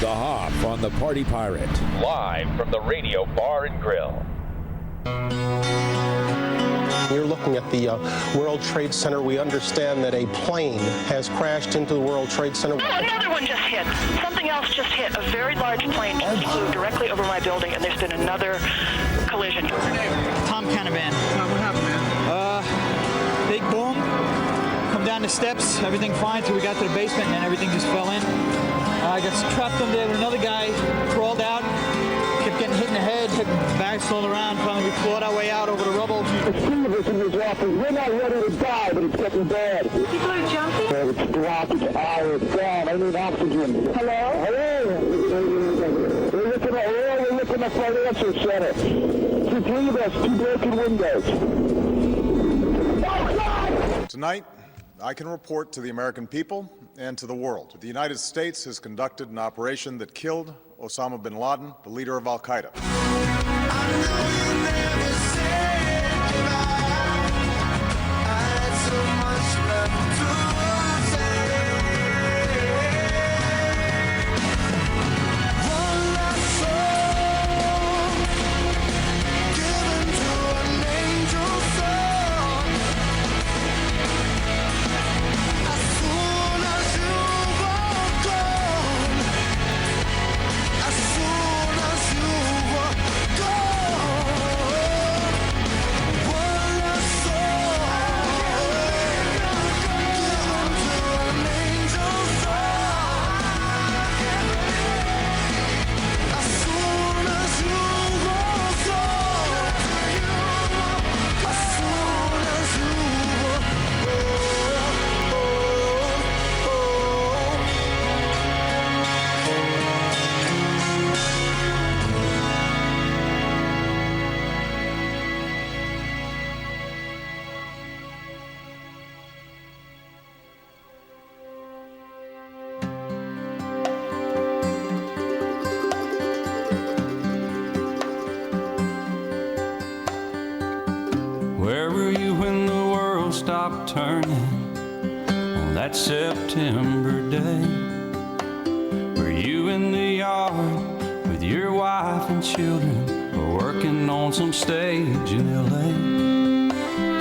The Hoff on the Party Pirate. Live from the Radio Bar and Grill. You're looking at the World Trade Center. We understand that a plane has crashed into the World Trade Center. Another one just hit. Something else just hit. A very large plane just flew directly over my building, and there's been another collision. What's your name? Tom Canavan. Tom, what happened, man? Big boom. Come down the steps. Everything fine till we got to the basement, and then everything just fell in. I got trapped under there with another guy. Crawled out. Kept getting hit in the head. Took bags all around. Finally, we clawed our way out over the rubble. Steve is in his office. We're not ready to die, but it's getting bad. People are jumping? It's blocked. It's gone. I need oxygen. Hello? Hello? We're looking at financial center. To leave us 2 broken windows. Oh, God! Tonight, I can report to the American people and to the world. The United States has conducted an operation that killed Osama bin Laden, the leader of Al-Qaeda. Where were you when the world stopped turning on that September day? Were you in the yard with your wife and children, or working on some stage in L.A.?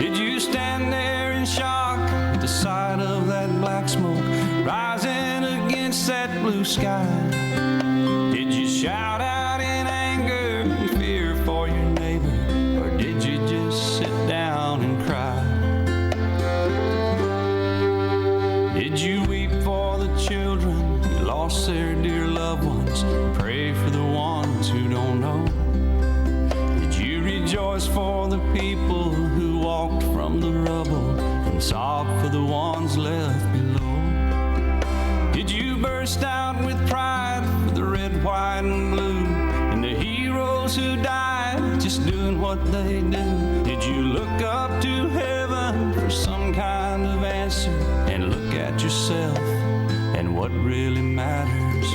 Did you stand there in shock at the sight of that black smoke rising against that blue sky? Did you shout out in anger and fear for your neighbor, or did you just sit down and cry? Did you weep for the children who lost their dear loved ones, pray for the ones who don't know? Did you rejoice for the people who walked from the rubble and sobbed for the ones left below? Did you burst out with pride for the red, white, and blue, and the heroes who died just doing what they do? Did you look up to heaven for some kind of answer and look at yourself and what really matters?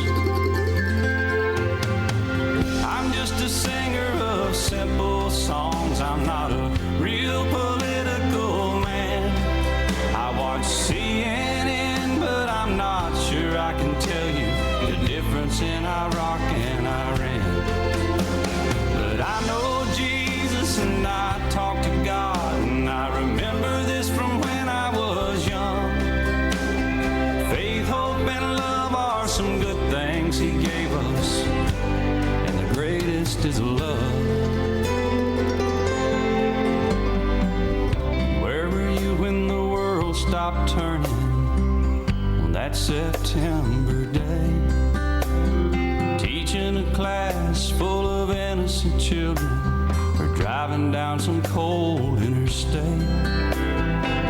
I'm just a singer of simple songs. I'm not a real political man. I watch CNN, but I'm not sure I can tell you the difference in Iraq and Iran. But I know Jesus and I talk to God, and I remember this from when I was young. Faith, hope, and love are some good things He gave us, and the greatest is love. Where were you when the world stopped turning on that September day? Teaching a class full of innocent children, or driving down some cold interstate?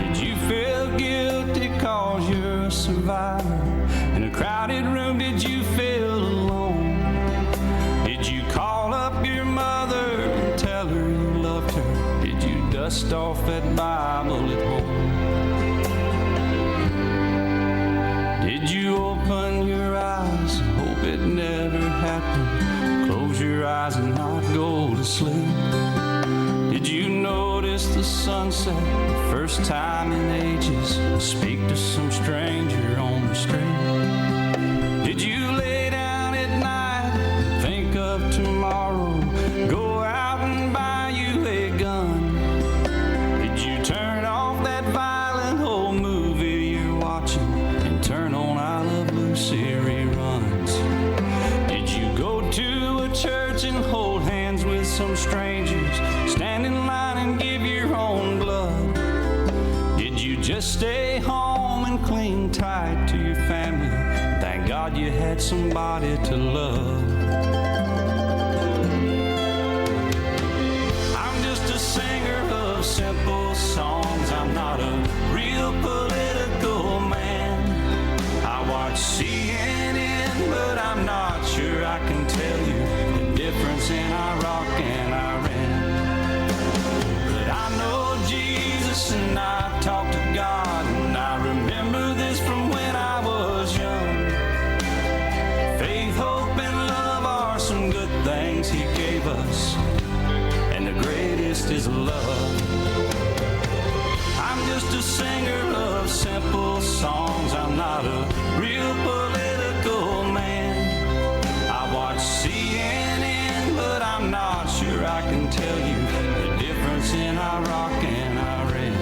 Did you feel guilty cause you're a survivor? In a crowded room, did you feel alone? Did you call up your mother and tell her you loved her? Did you dust off that Bible at home? Did you open your eyes and hope it never happened? Close your eyes and not go to sleep. Did you notice the sunset the first time in ages? Speak to some stranger on the street. Did you lay down at turn on I Love Lucy reruns? Did you go to a church and hold hands with some strangers, stand in line and give your own blood? Did you just stay home and cling tight to your family? Thank God you had somebody to love. I'm just a singer of simple songs. I'm not a real political man. I watch CNN, but I'm not sure I can tell you the difference in Iraq and Iran. But I know Jesus and I talk to God, and I remember this from when I was young. Faith, hope, and love are some good things He gave us, and the greatest is love. I'm just a singer of simple songs. I'm not a real political man. I watch CNN, but I'm not sure I can tell you the difference in Iraq and Iran.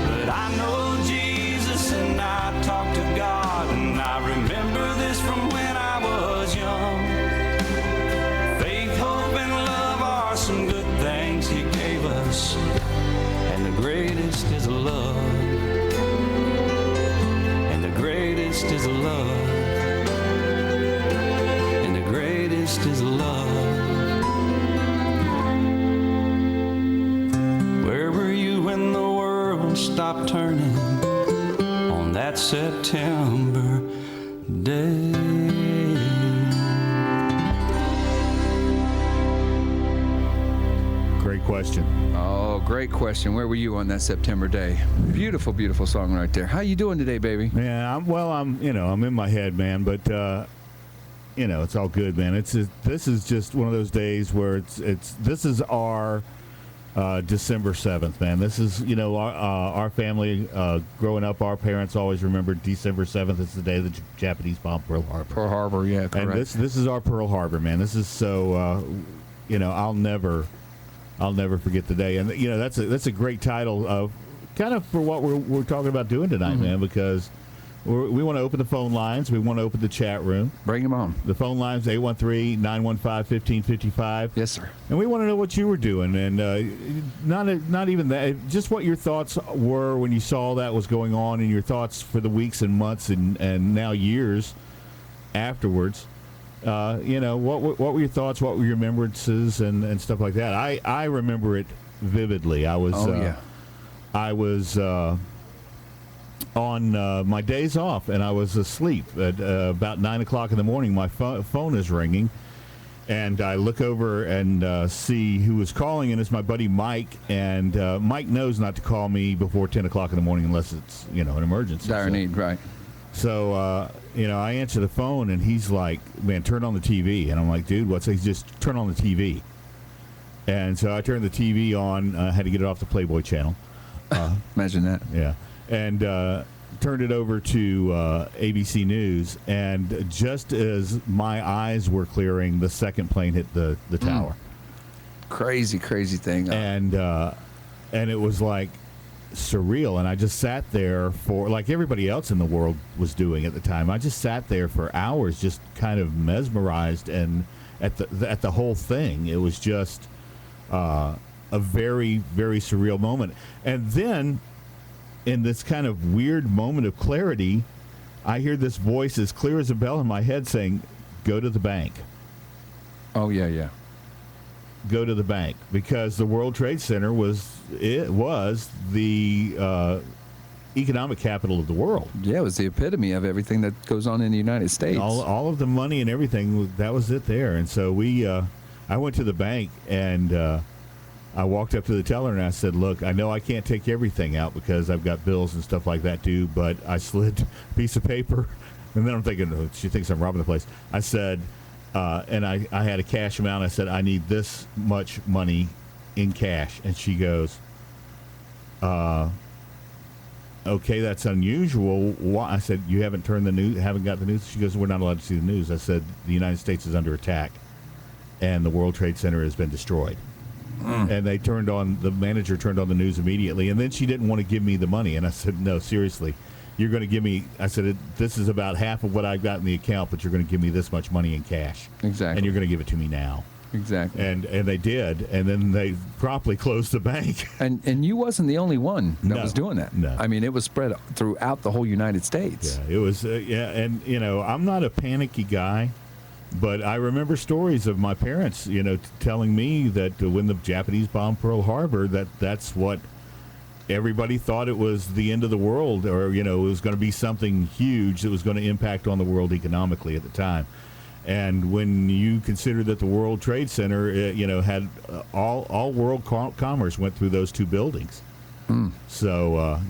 But I know Jesus and I talk to God, and I remember this from when I was young. Faith, hope, and love are some good things He gave us, and the greatest is love. And the greatest is love. And the greatest is love. Where were you when the world stopped turning on that September day? Great question. Oh, great question. Where were you on that September day? Beautiful, beautiful song right there. How you doing today, baby? Yeah, I'm in my head, man, but it's all good, man. This is just one of those days where this is our December 7th, man. This is, our family growing up, our parents always remembered December 7th is the day the Japanese bombed Pearl Harbor. Pearl Harbor, yeah, correct. And this is our Pearl Harbor, man. This is so, I'll never forget the day. And that's a great title of kind of for what we're talking about doing tonight, man, because we want to open the phone lines. We want to open the chat room. Bring them on. The phone lines, 813-915-1555. Yes, sir. And we want to know what you were doing, and not even that, just what your thoughts were when you saw that was going on, and your thoughts for the weeks and months and now years afterwards. What were your thoughts? What were your remembrances and stuff like that? I remember it vividly. I was on my days off, and I was asleep at about 9 o'clock in the morning. My phone is ringing, and I look over and see who was calling, and it's my buddy Mike. And Mike knows not to call me before 10 o'clock in the morning unless it's an emergency. Dire need, right? So, I answer the phone, and he's like, man, turn on the TV. And I'm like, dude, what's that? He's just turn on the TV. And so I turned the TV on, had to get it off the Playboy channel. Imagine that. Yeah. And turned it over to ABC News. And just as my eyes were clearing, the second plane hit the tower. Crazy, crazy thing. And it was like surreal, and I just sat there for, like everybody else in the world was doing at the time, I just sat there for hours just kind of mesmerized and at the whole thing. It was just a very, very surreal moment. And then in this kind of weird moment of clarity, I hear this voice as clear as a bell in my head saying, go to the bank. Oh, yeah. Go to the bank, because the World Trade Center was the economic capital of the world. Yeah, it was the epitome of everything that goes on in the United States. All of the money and everything, that was it there. And so I went to the bank, and I walked up to the teller and I said, look, I know I can't take everything out because I've got bills and stuff like that too, but I slid a piece of paper, and then I'm thinking, oh, she thinks I'm robbing the place. I said, and I had a cash amount. I said, I need this much money in cash. And she goes, okay, that's unusual. Why? I said, you haven't got the news? She goes, we're not allowed to see the news. I said, the United States is under attack, and the World Trade Center has been destroyed. And the manager turned on the news immediately, and then she didn't want to give me the money. And I said, no, seriously, you're going to give me, I said, this is about half of what I've got in the account, but you're going to give me this much money in cash. Exactly. And you're going to give it to me now. Exactly. And they did, and then they promptly closed the bank. And you wasn't the only one that was doing that. No. I mean, it was spread throughout the whole United States. Yeah, it was, and, I'm not a panicky guy, but I remember stories of my parents, telling me that when the Japanese bombed Pearl Harbor, that's what everybody thought it was the end of the world, or, it was going to be something huge that was going to impact on the world economically at the time. And when you consider that the World Trade Center, had all world commerce went through those two buildings. So,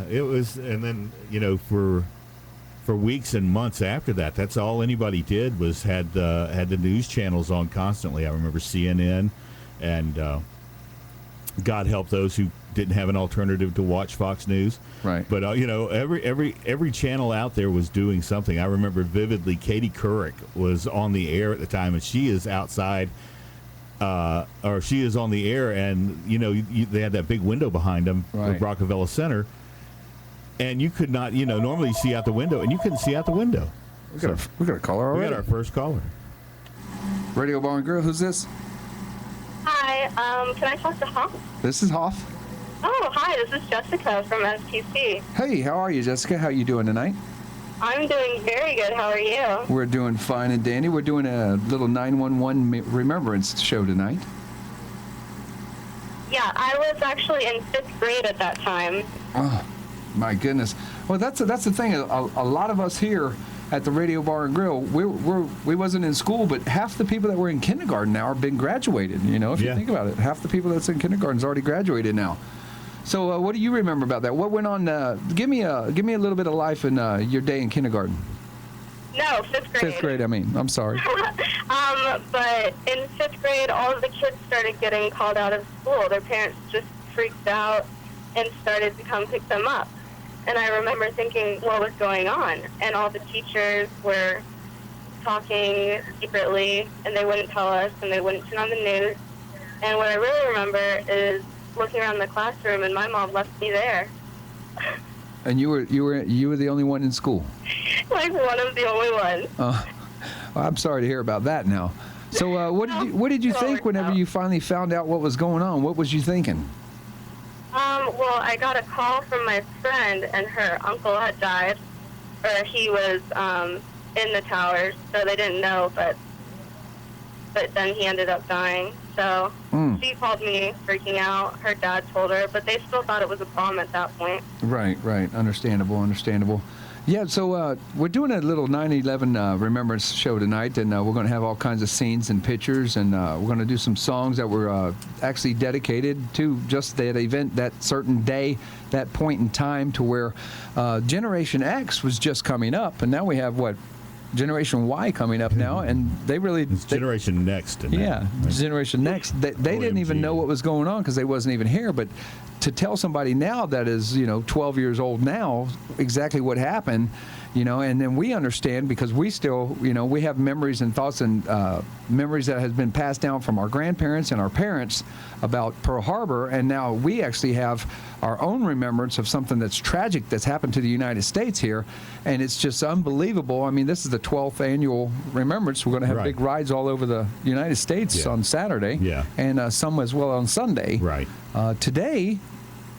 it was, and then, for weeks and months after that, that's all anybody did was had the news channels on constantly. I remember CNN, and God help those who didn't have an alternative to watch Fox News. Right. But every channel out there was doing something. I remember vividly Katie Couric was on the air at the time, and she is outside, or she is on the air, and they had that big window behind them, right, with Rockefeller Center, and you could not, normally you see out the window, and you couldn't see out the window. We got a caller already. We got our first caller. Radio Bar and Grill. Who's this? Hi. Can I talk to Hoff? This is Hoff. Oh, hi, this is Jessica from STC. Hey, how are you, Jessica? How you doing tonight? I'm doing very good. How are you? We're doing fine and dandy. We're doing a little 911 remembrance show tonight. Yeah, I was actually in 5th grade at that time. Oh, my goodness. Well, that's the thing. A lot of us here at the Radio Bar and Grill, we wasn't in school, but half the people that were in kindergarten now are been graduated. If you think about it, half the people that's in kindergarten's already graduated now. So, what do you remember about that? What went on? Give me a little bit of life in your day in kindergarten. No, 5th grade. 5th grade. I'm sorry. But in 5th grade, all of the kids started getting called out of school. Their parents just freaked out and started to come pick them up. And I remember thinking, what was going on? And all the teachers were talking secretly, and they wouldn't tell us, and they wouldn't turn on the news. And what I really remember is looking around the classroom, and my mom left me there. And you were the only one in school? Like one of the only ones. Well, I'm sorry to hear about that now. So what did you think whenever you finally found out what was going on? What was you thinking? Well, I got a call from my friend, and her uncle had died, or he was in the towers, so they didn't know, but then he ended up dying. So she called me freaking out. Her dad told her, but they still thought it was a bomb at that point. Right. Understandable. Yeah, so we're doing a little 9/11 remembrance show tonight, and we're going to have all kinds of scenes and pictures, and we're going to do some songs that were actually dedicated to just that event, that certain day, that point in time, to where Generation X was just coming up, and now we have Generation Y coming up now, and they really... It's Generation Next. Yeah, right? Generation Next. They didn't even know what was going on because they wasn't even here, but to tell somebody now that is, 12 years old now, exactly what happened, and then we understand because we still, we have memories and thoughts and memories that has been passed down from our grandparents and our parents about Pearl Harbor, and now we actually have our own remembrance of something that's tragic that's happened to the United States here, and it's just unbelievable. I mean, this is the 12th annual remembrance. We're going to have big rides all over the United States on Saturday, and some as well on Sunday. Right. Today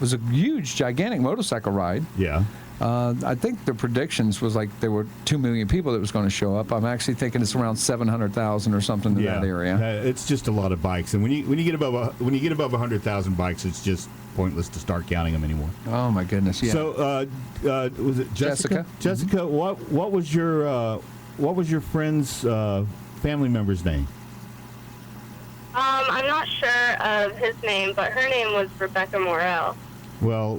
was a huge, gigantic motorcycle ride. Yeah. I think the predictions was like there were 2 million people that was going to show up. I'm actually thinking it's around 700,000 or something in that area. It's just a lot of bikes, and when you get above 100,000 bikes, it's just pointless to start counting them anymore. Oh my goodness! Yeah. So was it Jessica? Jessica, Mm-hmm. what was your friend's family member's name? I'm not sure of his name, but her name was Rebecca Morrell. Well,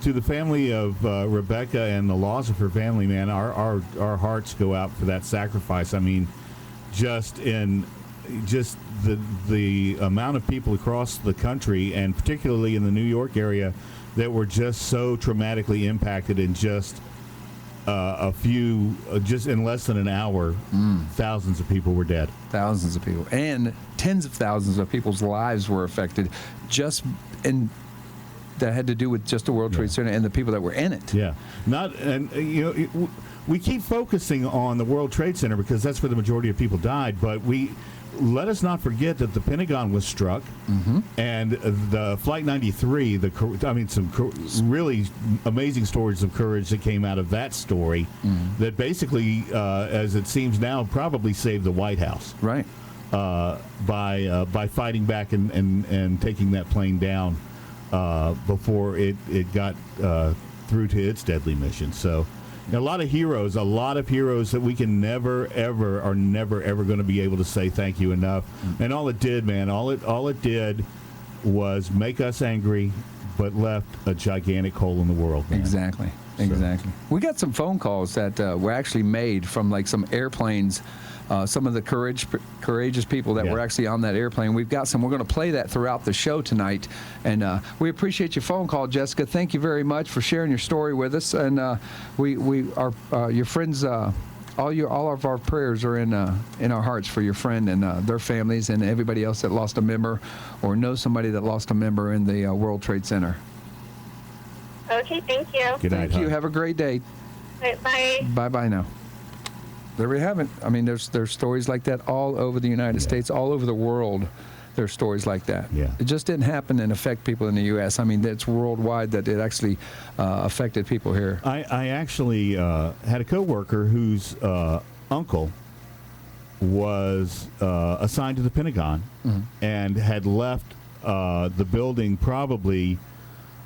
to the family of Rebecca and the loss of her family, man, our hearts go out for that sacrifice. I mean, just the amount of people across the country, and particularly in the New York area, that were just so traumatically impacted in just just in less than an hour, thousands of people were dead. Thousands of people. And tens of thousands of people's lives were affected just in that had to do with just the World Trade Center and the people that were in it. Yeah. We keep focusing on the World Trade Center because that's where the majority of people died, but let us not forget that the Pentagon was struck, and the Flight 93, some really amazing stories of courage that came out of that story that basically, as it seems now, probably saved the White House. Right. By fighting back and taking that plane down before it got through to its deadly mission. So a lot of heroes that we can never ever going to be able to say thank you enough. And all it did, man, all it did was make us angry, but left a gigantic hole in the world, man. Exactly. We got some phone calls that were actually made from like some airplanes. Some of the courageous people that were actually on that airplane. We've got some. We're going to play that throughout the show tonight. And we appreciate your phone call, Jessica. Thank you very much for sharing your story with us. And we are your friends. All of our prayers are in our hearts for your friend and their families and everybody else that lost a member or knows somebody that lost a member in the World Trade Center. Okay, thank you. Good night. Thank you. Have a great day. Right, bye. Bye-bye now. There we have it. I mean, there's stories like that all over the United States, all over the world. There's stories like that. Yeah. It just didn't happen and affect people in the U.S. I mean, it's worldwide that it actually affected people here. I actually had a coworker whose uncle was assigned to the Pentagon and had left the building probably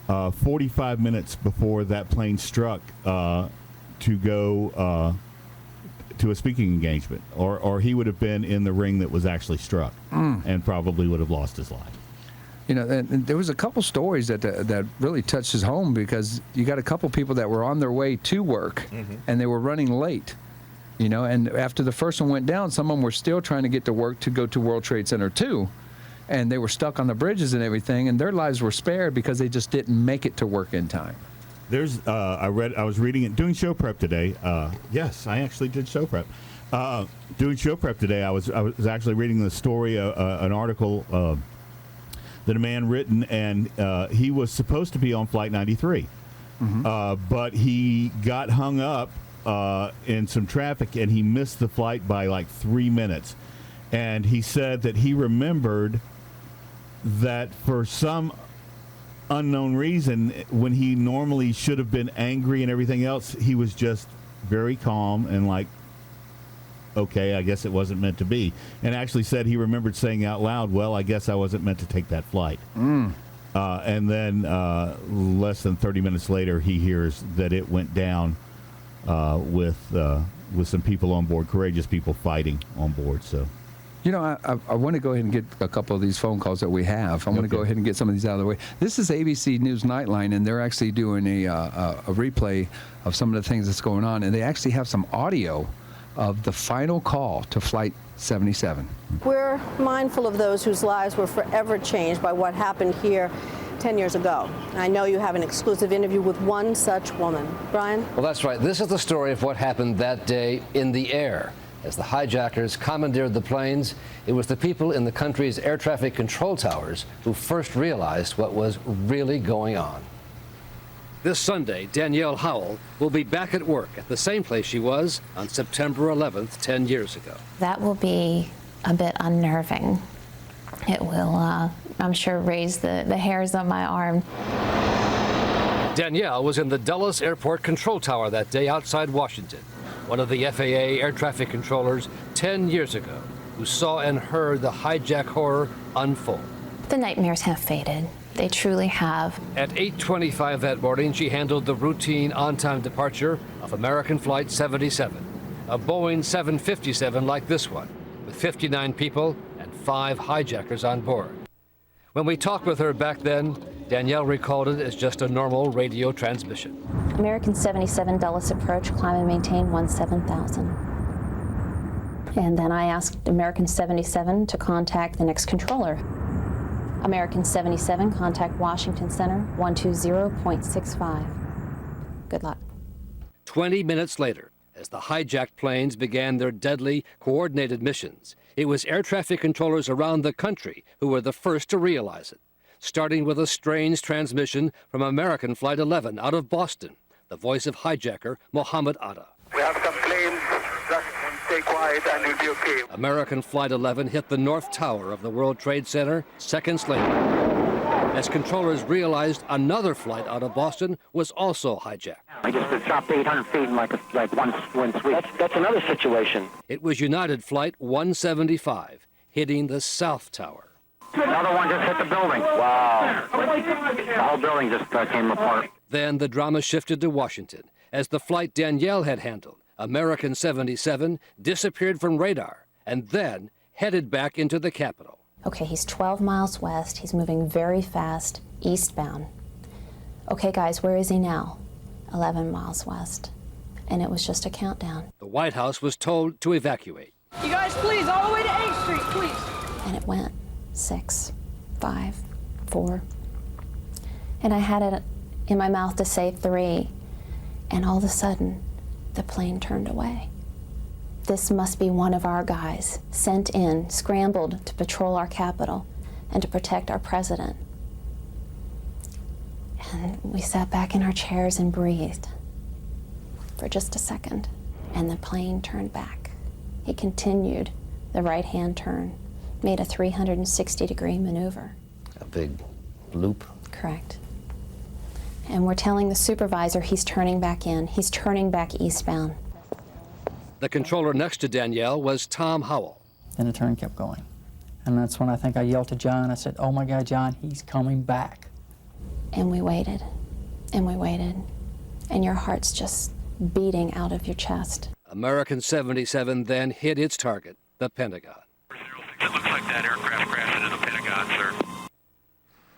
45 minutes before that plane struck to go to a speaking engagement, or he would have been in the ring that was actually struck and probably would have lost his life. You know, and there was a couple stories that really touches home because you got a couple people that were on their way to work and they were running late. You know, and after the first one went down, some of them were still trying to get to work to go to World Trade Center 2. And they were stuck on the bridges and everything, and their lives were spared because they just didn't make it to work in time. There's I was reading it, doing show prep today. Yes, I actually did show prep. Doing show prep today, I was actually reading the story, an article that a man written, and he was supposed to be on Flight 93, but he got hung up in some traffic, and he missed the flight by like 3 minutes. And he said that he remembered that for some unknown reason, when he normally should have been angry and everything else, he was just very calm and like, okay, I guess it wasn't meant to be. And actually said he remembered saying out loud, well, I guess I wasn't meant to take that flight. And then less than 30 minutes later, he hears that it went down with some people on board, courageous people fighting on board. So. You know, I want to go ahead and get a couple of these phone calls that we have. I want to go ahead and get some of these out of the way. This is ABC News Nightline, and they're actually doing a replay of some of the things that's going on, and they actually have some audio of the final call to Flight 77. We're mindful of those whose lives were forever changed by what happened here 10 years ago. I know you have an exclusive interview with one such woman. Brian? Well, that's right. This is the story of what happened that day in the air. As the hijackers commandeered the planes, it was the people in the country's air traffic control towers who first realized what was really going on. This Sunday, Danielle Howell will be back at work at the same place she was on September 11th, 10 years ago. That will be a bit unnerving. It will, I'm sure, raise the hairs on my arm. Danielle was in the Dulles Airport control tower that day outside Washington. One of the FAA air traffic controllers 10 years ago who saw and heard the hijack horror unfold. The nightmares have faded. They truly have. At 8:25 that morning, she handled the routine on-time departure of American Flight 77, a Boeing 757 like this one, with 59 people and 5 hijackers on board. When we talked with her back then, Danielle recalled it as just a normal radio transmission. American 77 Dulles approach, climb and maintain 17,000. And then I asked American 77 to contact the next controller. American 77, contact Washington Center, 120.65. Good luck. 20 minutes later, as the hijacked planes began their deadly, coordinated missions, it was air traffic controllers around the country who were the first to realize it. starting with a strange transmission from American Flight 11 out of Boston, the voice of hijacker Mohammed Atta. We have some planes. Just stay quiet and we'll be okay. American Flight 11 hit the North Tower of the World Trade Center seconds later, as controllers realized another flight out of Boston was also hijacked. I just dropped 800 feet in like one sweep. That's another situation. It was United Flight 175 hitting the South Tower. Another one just hit the building. Wow. The whole building just came apart. Then the drama shifted to Washington, as the flight Danielle had handled, American 77, disappeared from radar and then headed back into the Capitol. Okay, he's 12 miles west. He's moving very fast, eastbound. Okay, guys, where is he now? 11 miles west. And it was just a countdown. The White House was told to evacuate. You guys, please, all the way to 8th Street, please. And it went 6, 5, 4. And I had it in my mouth to say 3. And all of a sudden, the plane turned away. This must be one of our guys, sent in, scrambled to patrol our Capitol and to protect our president. And we sat back in our chairs and breathed for just a second, and the plane turned back. He continued the right-hand turn, made a 360-degree maneuver. A big loop? Correct. And we're telling the supervisor he's turning back in. He's turning back eastbound. The controller next to Danielle was Tom Howell. And the turn kept going. And that's when I think I yelled to John, I said, "Oh my God, John, he's coming back." And we waited, and we waited, and your heart's just beating out of your chest. American 77 then hit its target, the Pentagon. It looks like that aircraft crashed into the Pentagon, sir.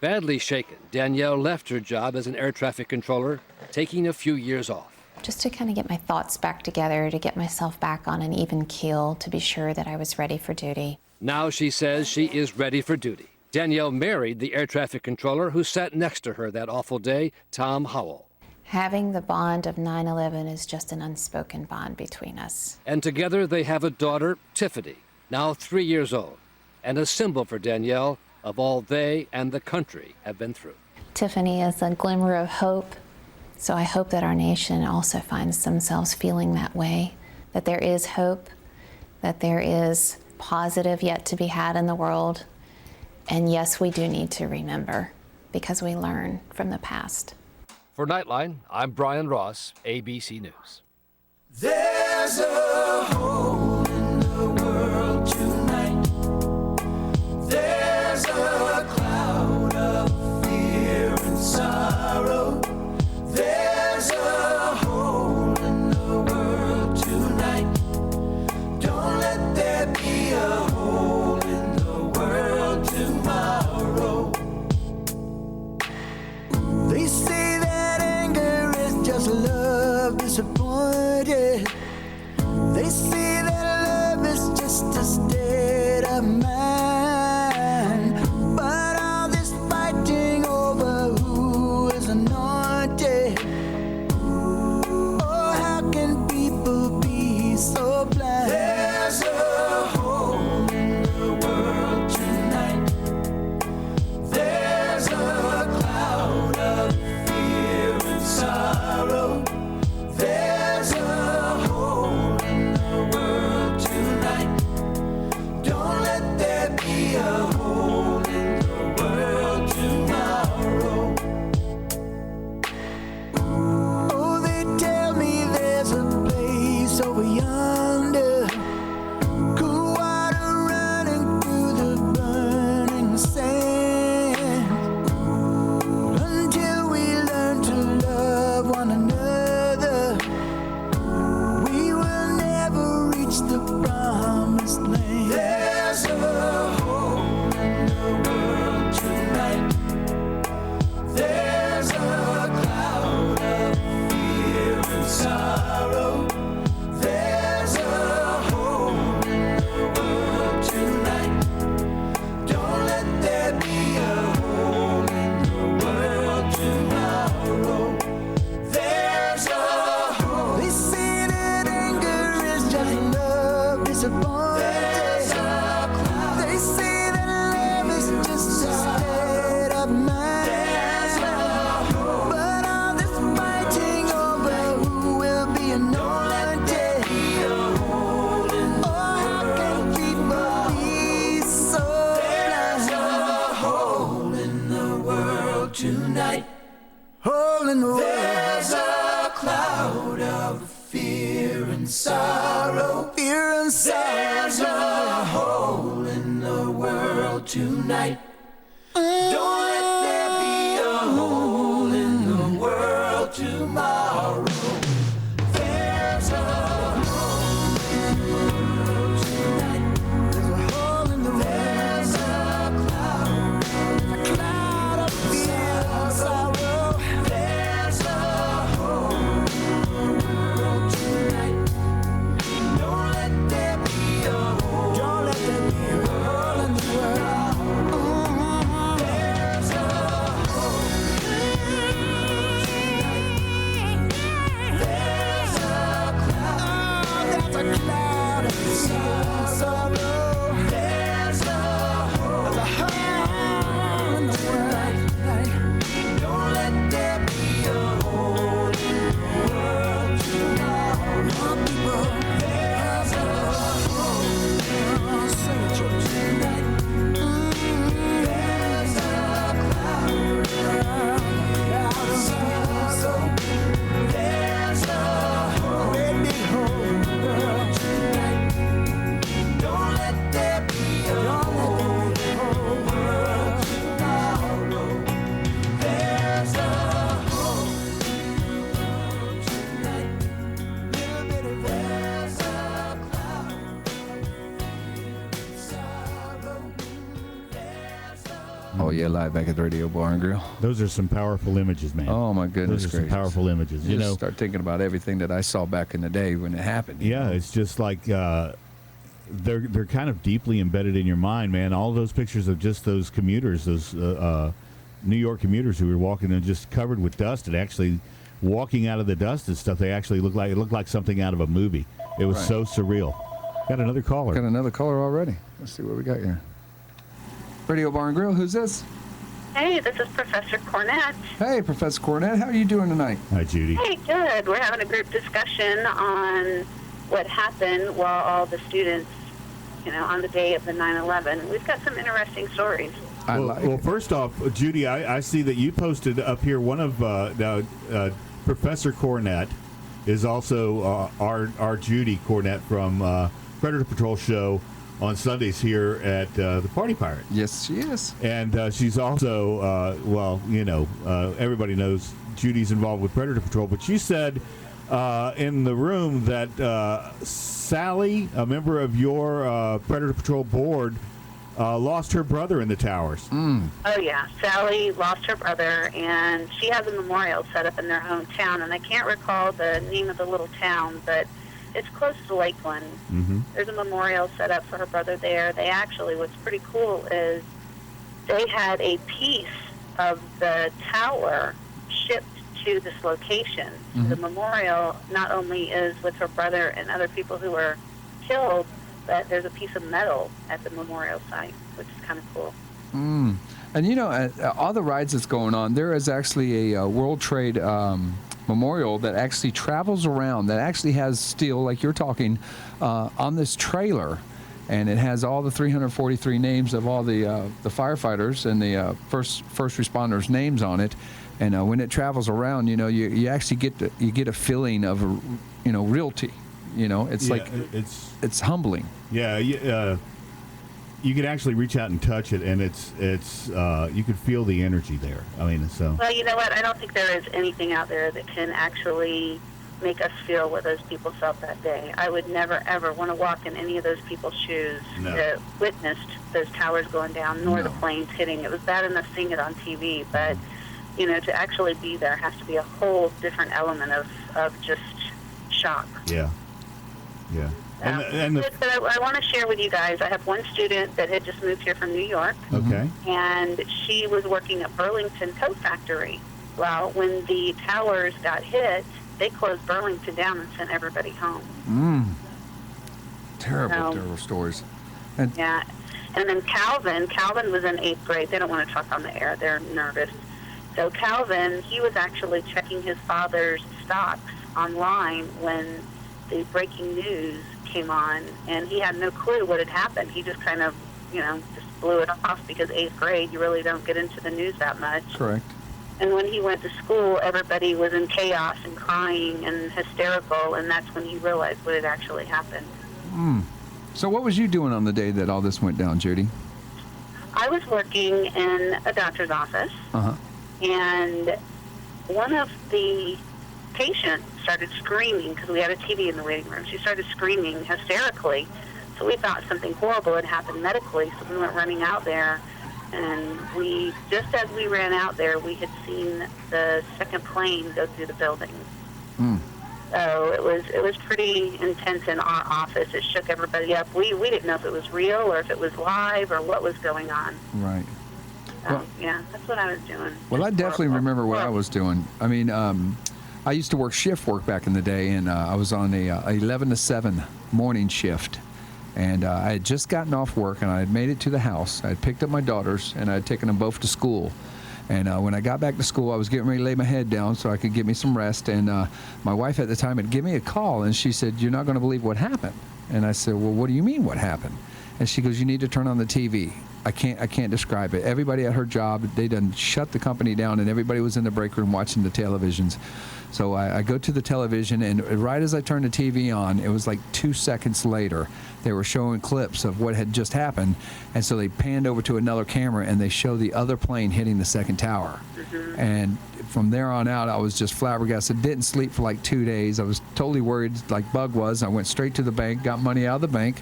Badly shaken, Danielle left her job as an air traffic controller, taking a few years off. Just to kind of get my thoughts back together, to get myself back on an even keel, to be sure that I was ready for duty. Now she says she is ready for duty. Danielle married the air traffic controller who sat next to her that awful day, Tom Howell. Having the bond of 9/11 is just an unspoken bond between us. And together they have a daughter, Tiffany, now 3 years old, and a symbol for Danielle of all they and the country have been through. Tiffany is a glimmer of hope, so I hope that our nation also finds themselves feeling that way, that there is hope, that there is positive yet to be had in the world. And yes, we do need to remember, because we learn from the past. For Nightline, I'm Brian Ross, ABC News. There's a hole in the world tonight. There's a cloud of fear and sorrow. There's a hole in the world tonight. Don't let there be a hole in the world tomorrow. They say that anger is just love disappointed. They say that love is just a state of mind. But all this fighting over who is anointed. Oh, how can people be so blind? There's a hole in the world tonight. There's a cloud of fear and sorrow. There's a hole in the world tonight. Don't let there be a hole in the world tomorrow. Oh, they tell me there's a place over yonder, cool water running through the burning sand. Until we learn to love one another, we will never reach the promised land. There's a hole in the world tonight. There's a cloud of fear and sorrow. There's a hole in the world tonight. Don't let there be a hole in the world tomorrow. There's a hole. They say that anger is just love disappointed. There's a cloud. They say that love is just a state of and sorrow, fear and sorrow. There's a hole in the world tonight. Don't let there be a hole in the world tomorrow. There's a hole in the world tonight. There's a hole in the world. There's a cloud of fear and sorrow. There's a hole in the world tonight. Don't let there be a hole. Don't let there be a hole in the world. There's a hole in the world tonight. There's a cloud of sorrow. There's a hole in the world. Don't let there be a hole in the world tomorrow. There's a hole tonight. There's a cloud of sorrow. There's a hole in the world tonight. Don't let there be a hole in the world tomorrow. There's a hole in the world tonight. Little bit of there's a cloud of fear and sorrow. There's a Oh, yeah, live back at the Radio Bar and Grill. Those are some powerful images, man. Oh, my goodness Those are gracious. some powerful images. You Just know, start thinking about everything that I saw back in the day when it happened. you yeah, know? it's just like they're kind of deeply embedded in your mind, man. All those pictures of just those commuters, those New York commuters who were walking and just covered with dust, and actually walking out of the dust and stuff. They actually looked like something out of a movie. It was Right. so surreal. Got another caller. Got another caller already. Let's see what we got here. Radio Bar and Grill, who's this? Hey, this is Professor Cornett. Hey, Professor Cornett, how are you doing tonight? Hi, Judy. Hey, good. We're having a group discussion on what happened while all the students, on the day of the 9/11. We've got some interesting stories. Well, first off, Judy, I see that you posted up here one of Professor Cornett is also our Judy Cornett from Predator Patrol show on Sundays here at the Party Pirate. Yes, she is. And she's also, everybody knows Judy's involved with Predator Patrol, but she said in the room that Sally, a member of your Predator Patrol board, lost her brother in the towers. Mm. Oh, yeah. Sally lost her brother, and she has a memorial set up in their hometown, and I can't recall the name of the little town, but it's close to Lakeland. Mm-hmm. There's a memorial set up for her brother there. They actually, what's pretty cool is they had a piece of the tower shipped to this location. Mm-hmm. The memorial not only is with her brother and other people who were killed, but there's a piece of metal at the memorial site, which is kind of cool. Mm. And all the rides that's going on, there is actually a World Trade memorial that actually travels around, that actually has steel, like you're talking, on this trailer. And it has all the 343 names of all the firefighters and the first responders' names on it. And when it travels around, you actually get a feeling of realty. It's like it's humbling. Yeah, you can actually reach out and touch it, and it's you can feel the energy there. I mean, so. Well, you know what? I don't think there is anything out there that can actually make us feel what those people felt that day. I would never, ever want to walk in any of those people's shoes that witnessed those towers going down, nor the planes hitting. It was bad enough seeing it on TV, but, to actually be there has to be a whole different element of just shock. Yeah. Yeah. But I want to share with you guys, I have one student that had just moved here from New York. Okay. And she was working at Burlington Coat Factory. Well, when the towers got hit, they closed Burlington down and sent everybody home. Terrible stories. And then Calvin was in 8th grade. They don't want to talk on the air. They're nervous. So Calvin, he was actually checking his father's stocks online when the breaking news came on, and he had no clue what had happened. He just kind of, just blew it off because 8th grade, you really don't get into the news that much. Correct. And when he went to school, everybody was in chaos and crying and hysterical, and that's when he realized what had actually happened. So what was you doing on the day that all this went down, Judy? I was working in a doctor's office, and one of the patients started screaming because we had a TV in the waiting room. She started screaming hysterically, so we thought something horrible had happened medically, so we went running out there. And just as we ran out there, we had seen the second plane go through the building. So it was pretty intense in our office. It shook everybody up. We didn't know if it was real or if it was live or what was going on. Right. Yeah, that's what I was doing. Well, I definitely remember what I was doing. I mean, I used to work shift work back in the day, and I was on a 11 to 7 morning shift. And I had just gotten off work, and I had made it to the house. I had picked up my daughters, and I had taken them both to school. And when I got back to school, I was getting ready to lay my head down so I could get me some rest. And my wife at the time had given me a call, and she said, "You're not going to believe what happened." And I said, "Well, what do you mean what happened?" And she goes, "You need to turn on the TV. I can't describe it. Everybody at her job, they done shut the company down, and everybody was in the break room watching the televisions." So I go to the television, and right as I turned the TV on, it was like 2 seconds later, they were showing clips of what had just happened. And so they panned over to another camera, and they show the other plane hitting the second tower. And from there on out, I was just flabbergasted. Didn't sleep for like 2 days. I was totally worried like Bug was. I went straight to the bank, got money out of the bank,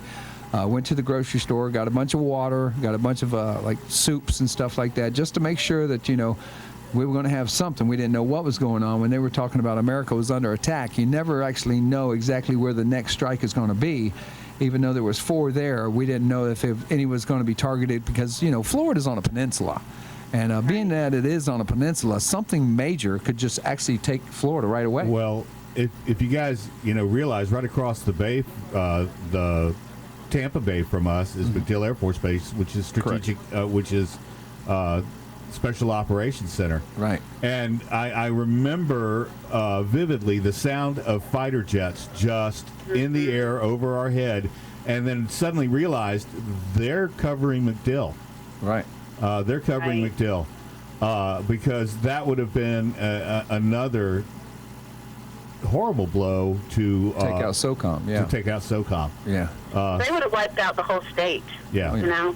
went to the grocery store, got a bunch of water, got a bunch of like soups and stuff like that, just to make sure that, we were going to have something. We didn't know what was going on. When they were talking about America was under attack, you never actually know exactly where the next strike is going to be. Even though there was 4 there, we didn't know if any was going to be targeted because, Florida's on a peninsula. And being that it is on a peninsula, something major could just actually take Florida right away. Well, if you guys, realize right across the bay, the Tampa Bay from us is MacDill Air Force Base, which is strategic, which is Special Operations Center. Right. And I remember vividly the sound of fighter jets just in the air over our head, and then suddenly realized they're covering MacDill. Right. They're covering MacDill because that would have been another horrible blow to take out SOCOM. Yeah. To take out SOCOM. Yeah. They would have wiped out the whole state. Yeah.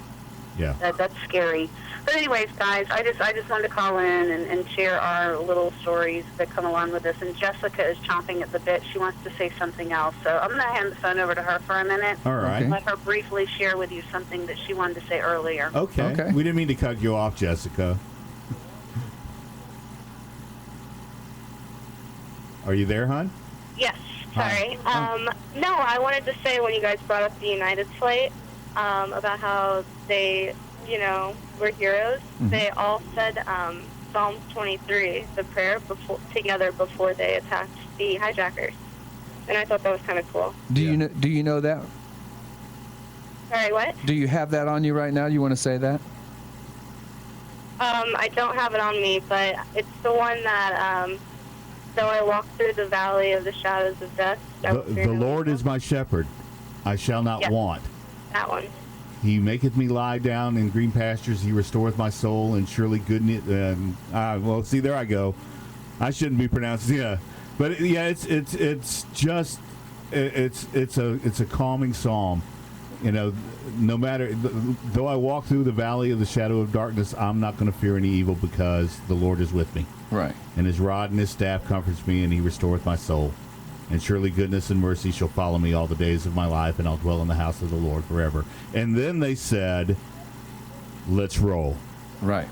Yeah. That's scary. But anyways, guys, I just wanted to call in and share our little stories that come along with this. And Jessica is chomping at the bit. She wants to say something else. So I'm going to hand the phone over to her for a minute. All right. And let her briefly share with you something that she wanted to say earlier. Okay. We didn't mean to cut you off, Jessica. Are you there, hon? Yes. Sorry. No, I wanted to say when you guys brought up the United flight about how they, were heroes, they all said Psalm 23, the prayer together before they attacked the hijackers. And I thought that was kind of cool. Do you know that? Sorry, what? Do you have that on you right now? You want to say that? I don't have it on me, but it's the one that, though I walk through the valley of the shadows of death. The Lord is my shepherd. I shall not want. That one. He maketh me lie down in green pastures. He restoreth my soul, and surely goodness. Well, see, there I go. I shouldn't be pronouncing. Yeah, but it's just a calming psalm. No matter though I walk through the valley of the shadow of darkness, I'm not going to fear any evil because the Lord is with me. Right. And His rod and His staff comforts me, and He restoreth my soul. And surely goodness and mercy shall follow me all the days of my life, and I'll dwell in the house of the Lord forever. And then they said, let's roll. Right.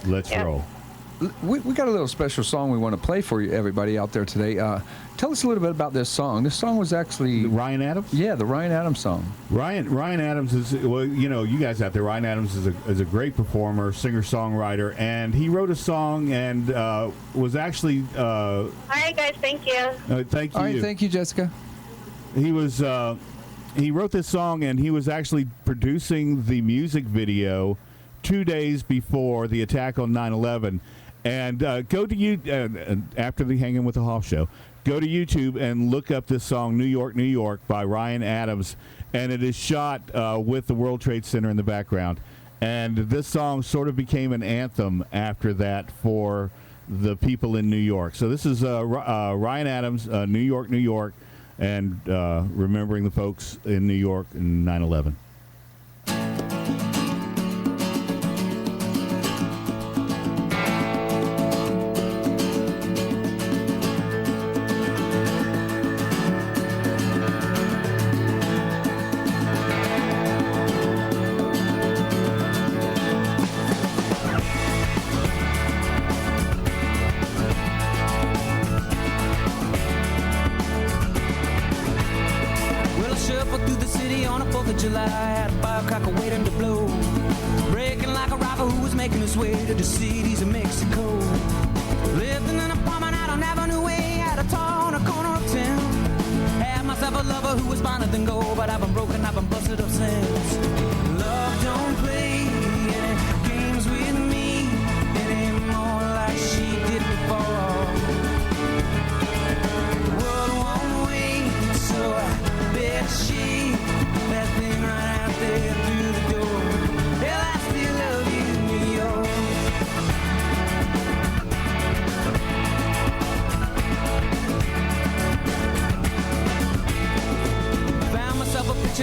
Let's roll. We got a little special song we want to play for you, everybody out there today. Tell us a little bit about this song. This song was actually... Ryan Adams? Yeah, the Ryan Adams song. Ryan Adams is, well, you guys out there, Ryan Adams is a great performer, singer-songwriter, and he wrote a song and was actually... All right, guys, thank you. Thank you. All right, thank you, Jessica. He was... he wrote this song, and he was actually producing the music video 2 days before the attack on 9/11. And go to you after the Hanging with the Hoff show. Go to YouTube and look up this song, New York, New York, by Ryan Adams. And it is shot with the World Trade Center in the background. And this song sort of became an anthem after that for the people in New York. So this is Ryan Adams, New York, New York, and remembering the folks in New York in 9/11.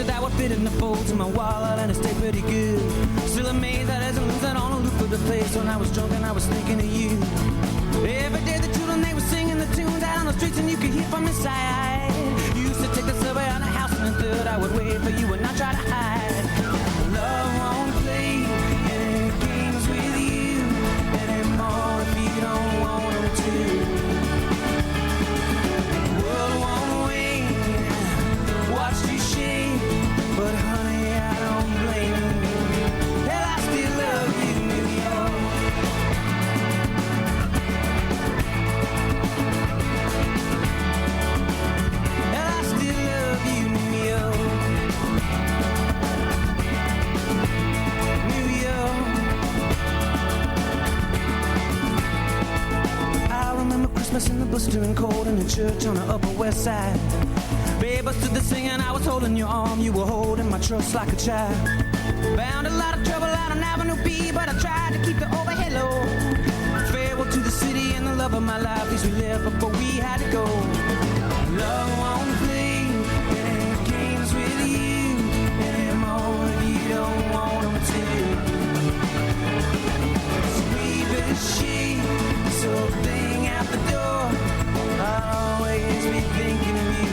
That would fit in the folds of my wallet and it stayed pretty good. Still amazed that I didn't lose that on a loop of the place. When I was drunk and I was thinking of you. Every day the children, they were singing the tunes out on the streets and you could hear from inside. You used to take the subway on the house and the third. I would wait for you and not try to hide. Love won't play any games with you anymore if you don't want them to. The world won't wait. Watch you shake. But honey, I don't blame you. Hell, I still love you, New York. Hell, I still love you, New York. New York. I remember Christmas in the blistering cold in the church on the Upper West Side. Babe, I stood there singing, I was holding your arm, you were holding my trust like a child. Found a lot of trouble out on Avenue B, but I tried to keep the overhead low. Farewell to the city and the love of my life, these we left before we had to go. Love won't play any games with you anymore if you don't want them to. Sweep and she, this whole thing out the door. I'll always be thinking of you.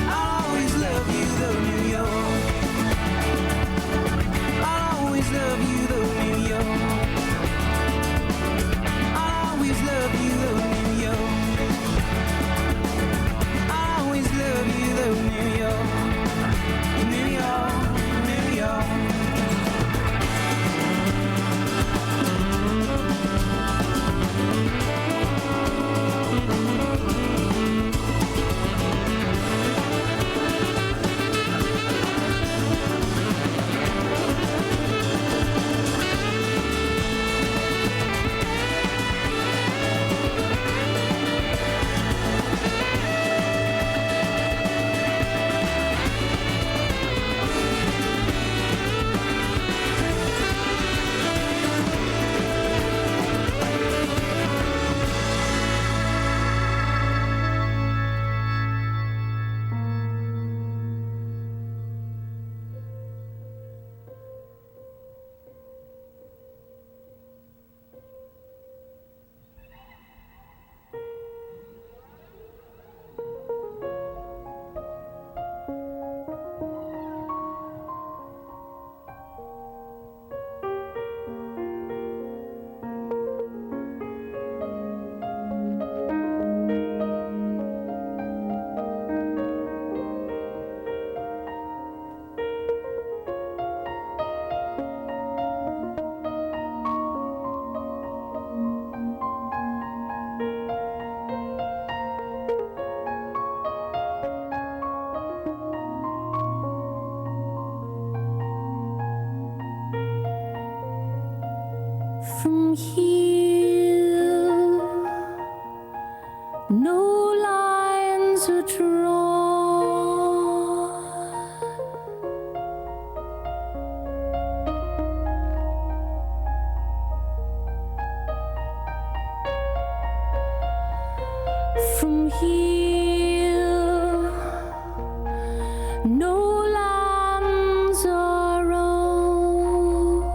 I'll always love you though, New York. I'll always love you though, New York. I'll always love you though, New York. I'll always love you though, New York. New York, New York. From here, no lines are drawn. no lands are owned.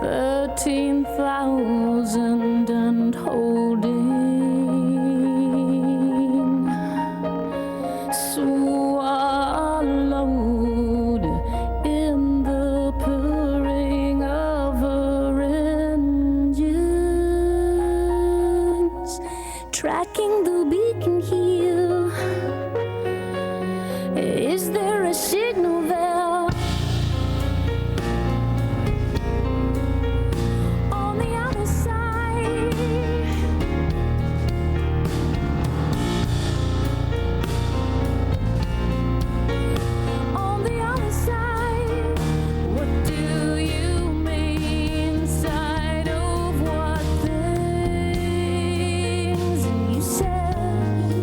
13,000 and holding, swallowed in the purring of her engines, tracking the beacon here. Is there a signal there? On the other side, on the other side, what do you mean? Side of what things? And you said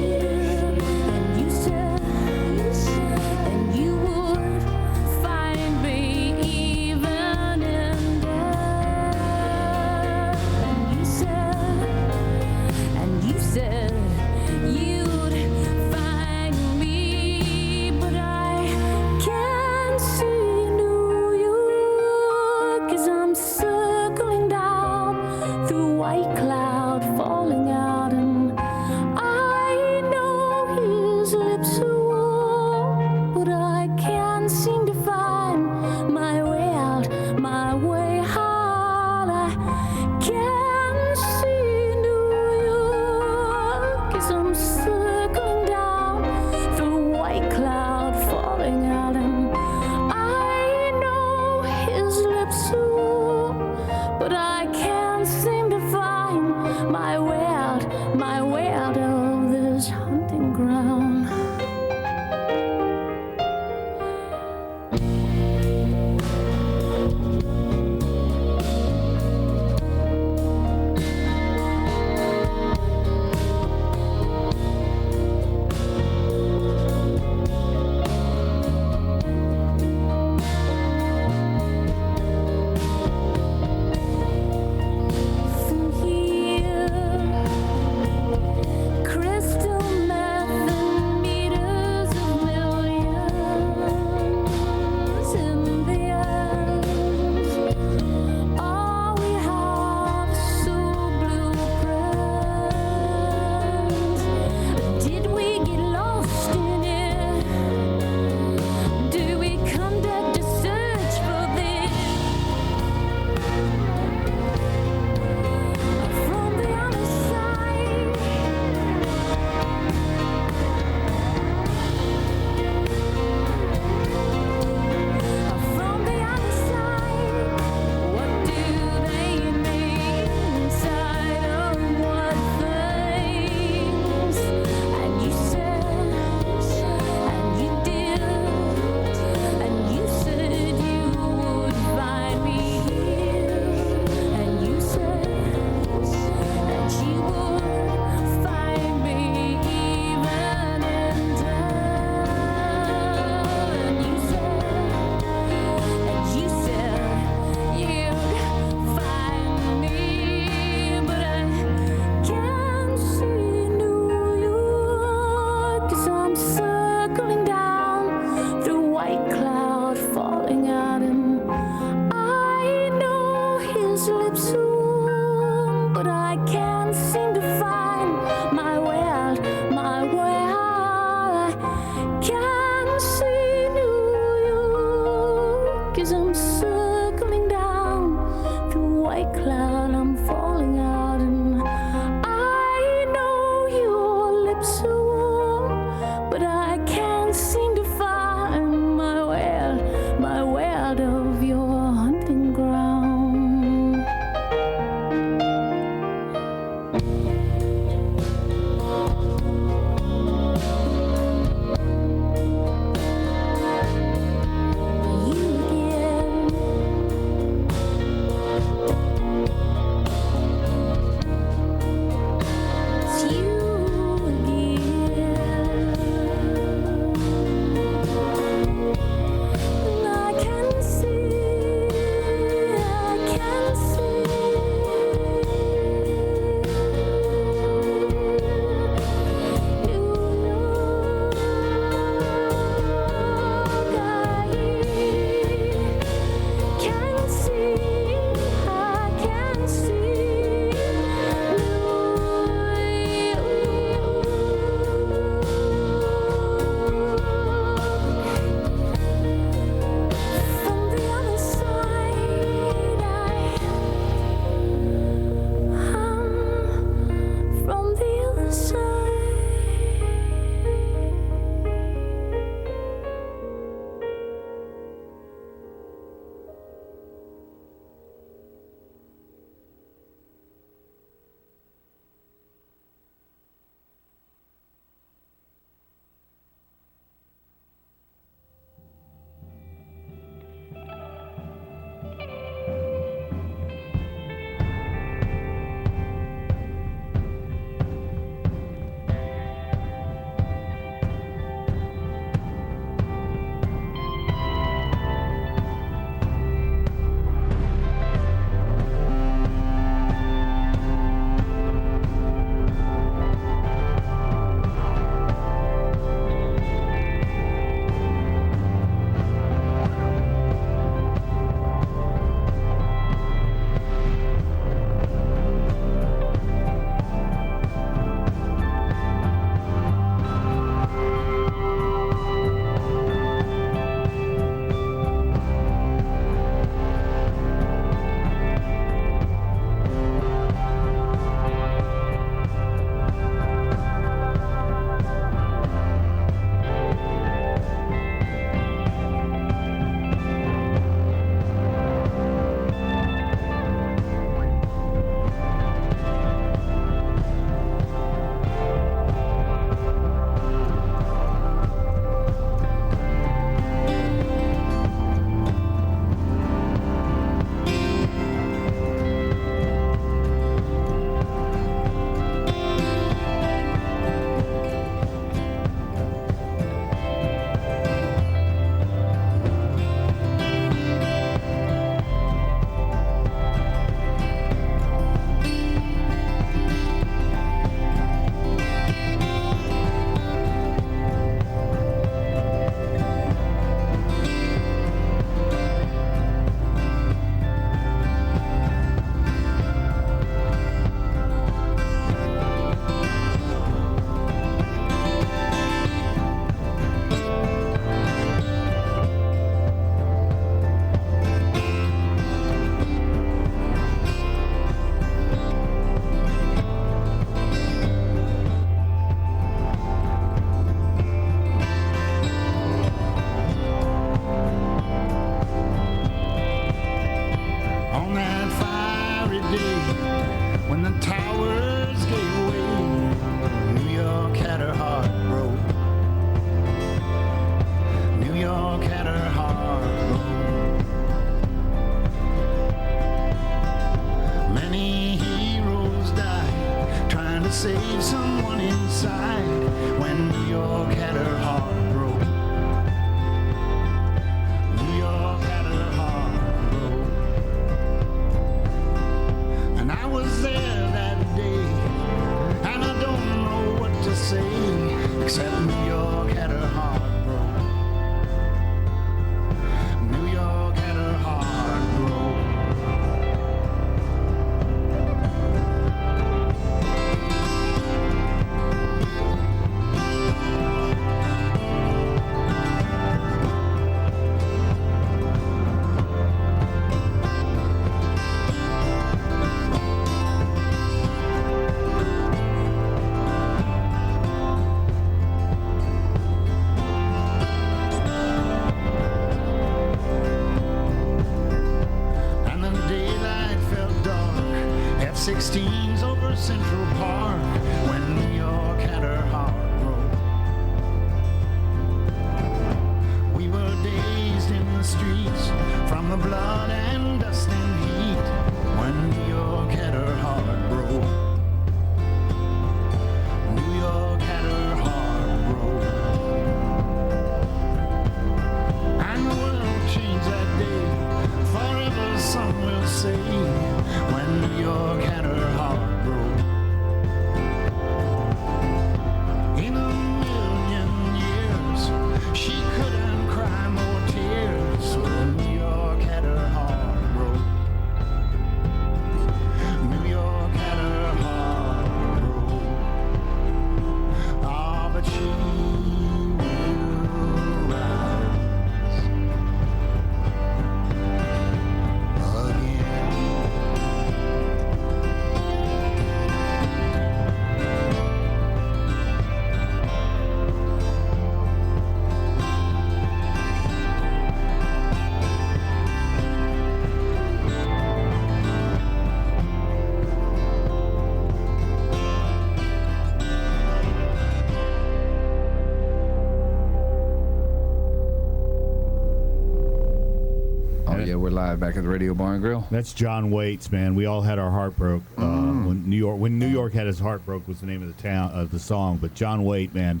Yeah, we're live back at the Radio Bar and Grill. That's John Waits, man. We all had our heart broke when New York had his heart broke was the name of the town of the song. But John Waite, man,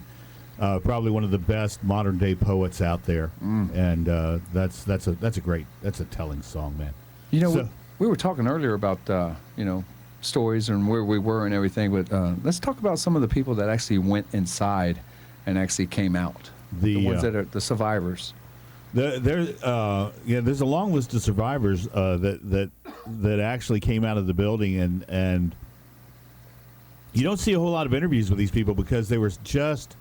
probably one of the best modern day poets out there, and that's a telling song, man. You know, we were talking earlier about stories and where we were and everything, but let's talk about some of the people that actually went inside and actually came out. The ones that are the survivors. There's a long list of survivors that actually came out of the building, and you don't see a whole lot of interviews with these people because they were just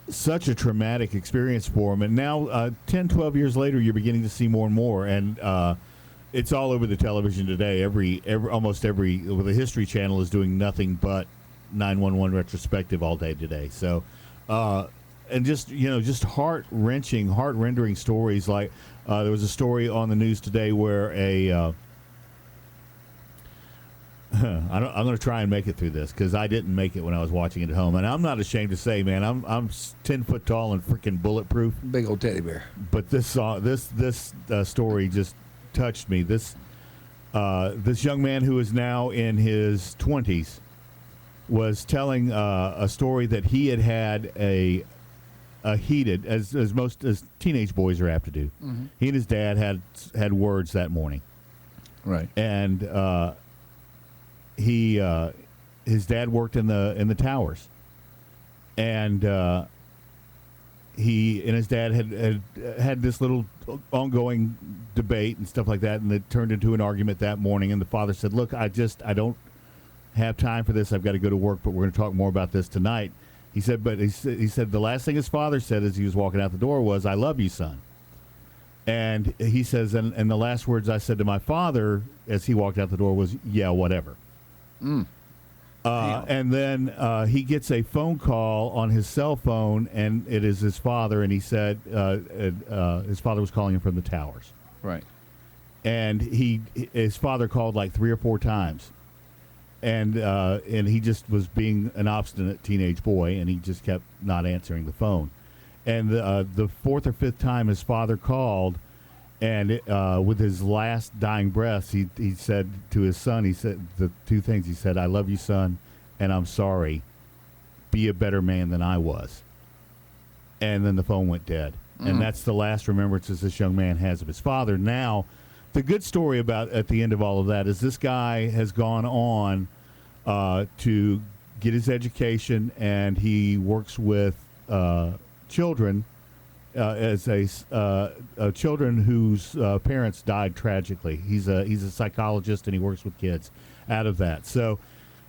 such a traumatic experience for them. And now, 10, 12 years later, you're beginning to see more and more, and it's all over the television today. Almost every the History Channel is doing nothing but 911 retrospective all day today. So. And just heart-rending stories. Like there was a story on the news today where I'm going to try and make it through this because I didn't make it when I was watching it at home, and I'm not ashamed to say, man, I'm 10 foot tall and freaking bulletproof. Big old teddy bear. But this story just touched me. This young man who is now in his 20s was telling a story that he had a heated, as teenage boys are apt to do. Mm-hmm. He and his dad had words that morning, right? And his dad worked in the towers, and he and his dad had this little ongoing debate and stuff like that, and it turned into an argument that morning. And the father said, "Look, I don't have time for this. I've got to go to work, but we're going to talk more about this tonight." He said the last thing his father said as he was walking out the door was, "I love you, son." And he says, and the last words I said to my father as he walked out the door was, "Yeah, whatever." And then he gets a phone call on his cell phone, and it is his father, and he said his father was calling him from the towers. Right. And his father called like 3 or 4 times. And he just was being an obstinate teenage boy, and he just kept not answering the phone. And the 4th or 5th time his father called, and with his last dying breaths, he said to his son, he said the 2 things. He said, "I love you, son, and I'm sorry. Be a better man than I was." And then the phone went dead. And that's the last remembrances this young man has of his father. Now, the good story at the end of all of that is this guy has gone on to get his education, and he works with children as children whose parents died tragically. He's a psychologist, and he works with kids out of that. So,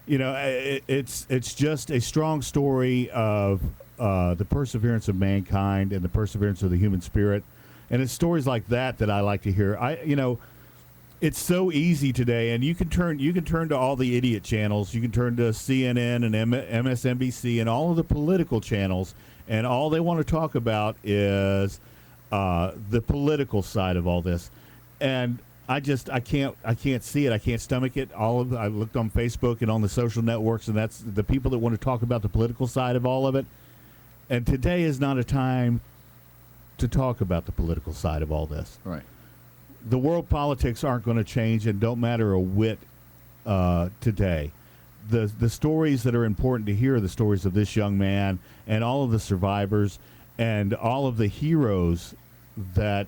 it's just a strong story of the perseverance of mankind and the perseverance of the human spirit. And it's stories like that I like to hear. It's so easy today, and you can turn to all the idiot channels. You can turn to CNN and MSNBC and all of the political channels, and all they want to talk about is the political side of all this. And I can't see it. I can't stomach it. I looked on Facebook and on the social networks, and that's the people that want to talk about the political side of all of it. And today is not a time to talk about the political side of all this. Right. The world politics aren't going to change and don't matter a whit today. The stories that are important to hear are the stories of this young man and all of the survivors and all of the heroes that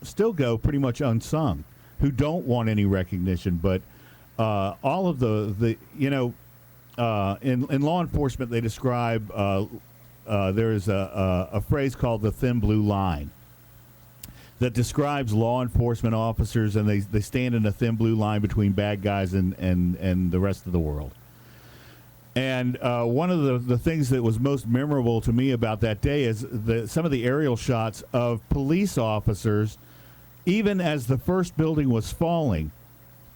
still go pretty much unsung, who don't want any recognition. But all of in law enforcement, they describe there is a phrase called the thin blue line that describes law enforcement officers, and they stand in a thin blue line between bad guys and the rest of the world. And one of the things that was most memorable to me about that day is some of the aerial shots of police officers, even as the first building was falling.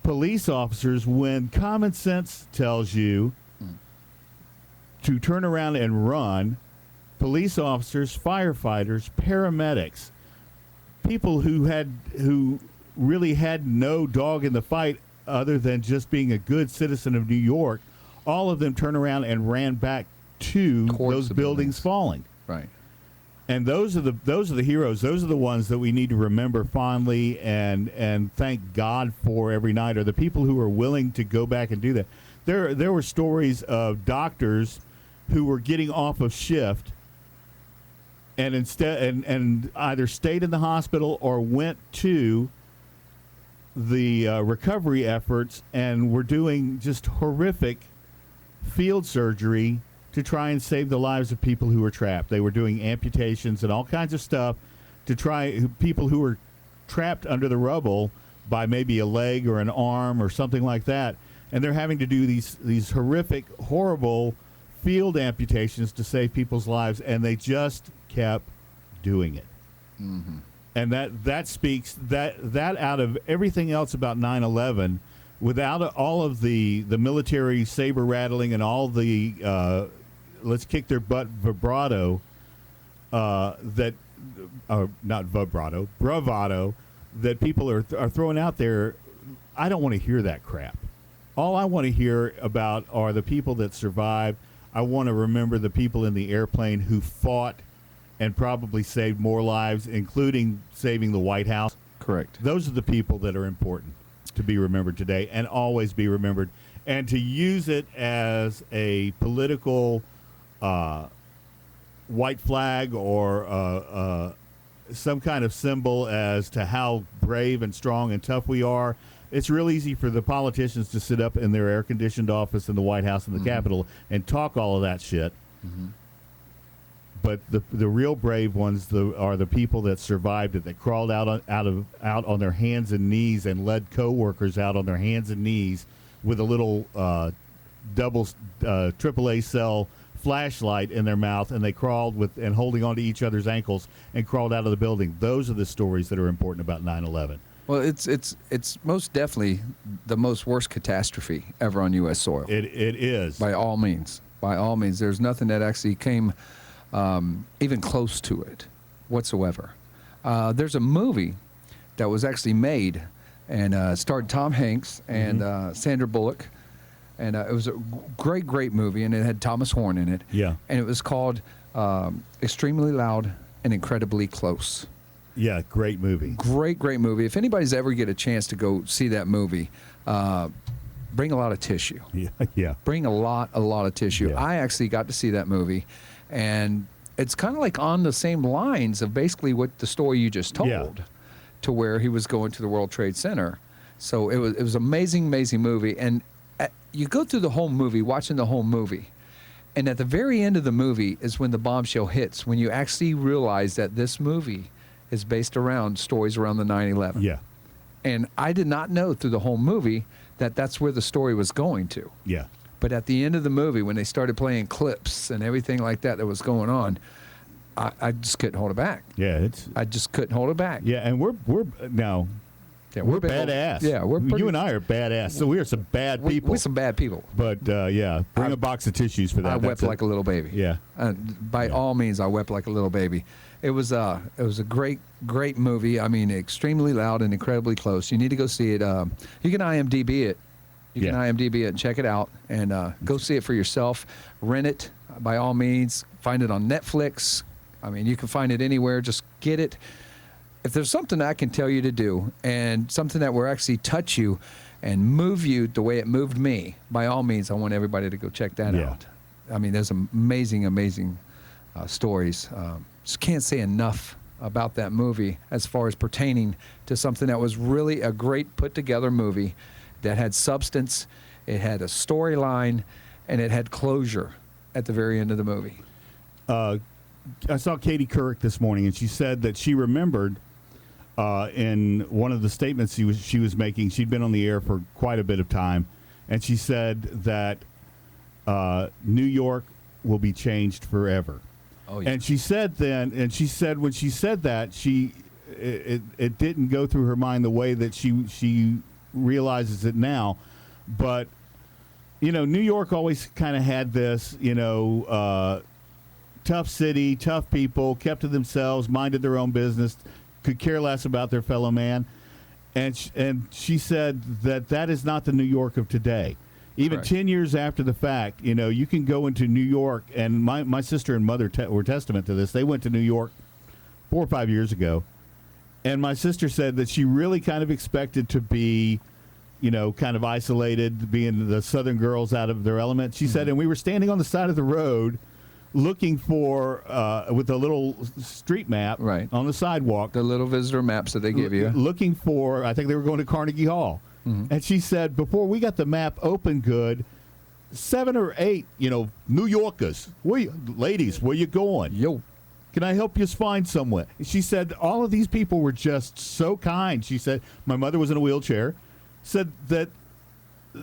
Police officers, when common sense tells you to turn around and run, police officers, firefighters, paramedics, people who really had no dog in the fight other than just being a good citizen of New York, all of them turned around and ran back to those buildings falling. Right. And those are the heroes. Those are the ones that we need to remember fondly and thank God for every night, are the people who are willing to go back and do that. There were stories of doctors who were getting off of shift and instead either stayed in the hospital or went to the recovery efforts and were doing just horrific field surgery to try and save the lives of people who were trapped. They were doing amputations and all kinds of stuff to try people who were trapped under the rubble by maybe a leg or an arm or something like that. And they're having to do these horrific, horrible field amputations to save people's lives, and they just kept doing it. Mm-hmm. And that speaks that out of everything else about 9/11, without all of the military saber rattling and all the let's kick their butt vibrato, not vibrato, bravado, that people are throwing out there. I don't want to hear that crap. All I want to hear about are the people that survived. I want to remember the people in the airplane who fought and probably saved more lives, including saving the White House. Correct. Those are the people that are important to be remembered today and always be remembered. And to use it as a political white flag or some kind of symbol as to how brave and strong and tough we are. It's real easy for the politicians to sit up in their air-conditioned office in the White House and the Capitol and talk all of that shit. Mm-hmm. But the real brave ones are the people that survived it, that crawled out on their hands and knees and led coworkers out on their hands and knees with a little AAA cell flashlight in their mouth, and they crawled and holding onto each other's ankles and crawled out of the building. Those are the stories that are important about 9/11. Well, it's most definitely the most worst catastrophe ever on U.S. soil. It is. By all means. By all means. There's nothing that actually came even close to it whatsoever. There's a movie that was actually made and starred Tom Hanks and Sandra Bullock. And it was a great movie, and it had Thomas Horn in it. Yeah. And it was called Extremely Loud and Incredibly Close. Yeah, great movie. Great movie. If anybody's ever get a chance to go see that movie, bring a lot of tissue. Yeah. Bring a lot of tissue. Yeah. I actually got to see that movie, and it's kind of like on the same lines of basically what the story you just told, to where he was going to the World Trade Center. So it was amazing movie, and you go through the whole movie, watching the whole movie, and at the very end of the movie is when the bombshell hits, when you actually realize that this movie is based around stories around the 9/11. Yeah. And I did not know through the whole movie that that's where the story was going to. Yeah. But at the end of the movie, when they started playing clips and everything like that was going on, I just couldn't hold it back. Yeah, I just couldn't hold it back. Yeah, and we're now. Yeah, we're badass. Yeah, you and I are badass. So we are some bad people. We're some bad people. But bring a box of tissues for that. I wept like a little baby. Yeah. By all means, I wept like a little baby. It was a great movie. I mean, extremely loud and incredibly close. You need to go see it. You can IMDb it. You can IMDb it and check it out, and go see it for yourself. Rent it by all means. Find it on Netflix. I mean, you can find it anywhere. Just get it. If there's something I can tell you to do, and something that will actually touch you and move you the way it moved me, by all means, I want everybody to go check that out. I mean, there's amazing stories. Just can't say enough about that movie as far as pertaining to something that was really a great put-together movie that had substance, it had a storyline, and it had closure at the very end of the movie. I saw Katie Couric this morning, and she said that she remembered in one of the statements she was making, she'd been on the air for quite a bit of time, and she said that New York will be changed forever. Oh, yeah. And she said when she said that, it didn't go through her mind the way that she realizes it now. But, New York always kind of had this, tough city, tough people, kept to themselves, minded their own business, could care less about their fellow man. And she said that is not the New York of today. Even Right. 10 years after the fact, you know, you can go into New York, and my sister and mother were testament to this. They went to New York 4 or 5 years ago, and my sister said that she really kind of expected to be, you know, kind of isolated, being the Southern girls out of their element. She said, and we were standing on the side of the road looking for, with a little street map on the sidewalk. The little visitor maps that they give you. Looking for, I think they were going to Carnegie Hall. And she said, before we got the map open good, 7 or 8, you know, New Yorkers, ladies, where you going? Yo. Can I help you find somewhere? She said, all of these people were just so kind. She said, my mother was in a wheelchair, said that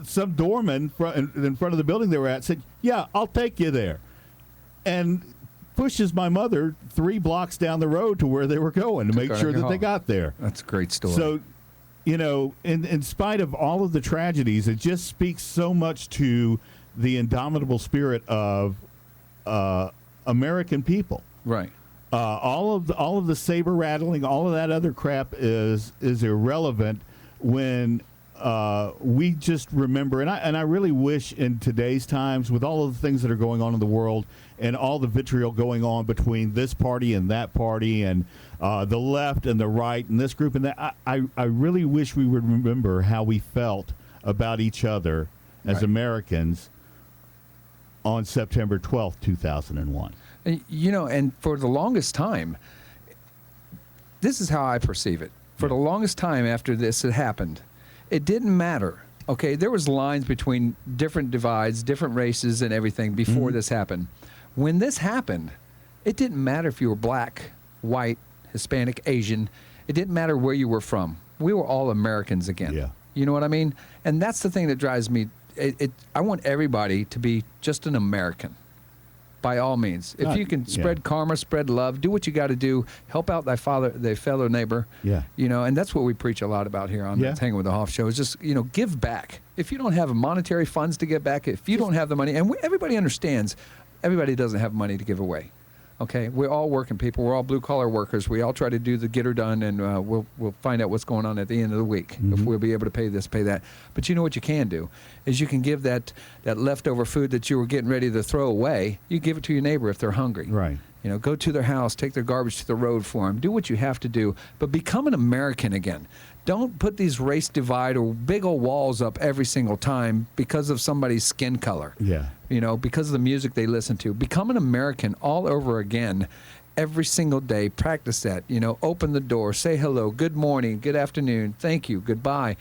some doorman in front of the building they were at said, yeah, I'll take you there. And pushes my mother 3 blocks down the road to where they were going to make sure that they got there. That's a great story. So, you know, in spite of all of the tragedies, it just speaks so much to the indomitable spirit of American people. Right. All of the saber rattling, all of that other crap is irrelevant when we just remember. And I really wish in today's times, with all of the things that are going on in the world and all the vitriol going on between this party and that party and the left and the right and this group and that, I really wish we would remember how we felt about each other as Americans on September 12th, 2001. And, you know, and for the longest time, this is how I perceive it. For the longest time after this had happened, it didn't matter. Okay, there was lines between different divides, different races and everything before this happened. When this happened, it didn't matter if you were black, white, Hispanic, Asian. It didn't matter where you were from. We were all Americans again. Yeah. You know what I mean? And that's the thing that drives me. I want everybody to be just an American. By all means, if you can spread karma, spread love, do what you got to do, help out thy fellow neighbor. Yeah. You know, and that's what we preach a lot about here on Hanging with the Hoff Show. Is just, you know, give back. If you don't have monetary funds to give back, if you don't have the money, and everybody understands, everybody doesn't have money to give away. Okay, we're all working people. We're all blue collar workers. We all try to do the get her done, and we'll find out what's going on at the end of the week if we'll be able to pay this, pay that. But you know what you can do is you can give that leftover food that you were getting ready to throw away. You give it to your neighbor if they're hungry. Right. You know, go to their house, take their garbage to the road for them. Do what you have to do, but become an American again. Don't put these race divide or big old walls up every single time because of somebody's skin color. Yeah. You know, because of the music they listen to. Become an American all over again every single day. Practice that. You know, open the door, say hello, good morning, good afternoon, thank you, goodbye.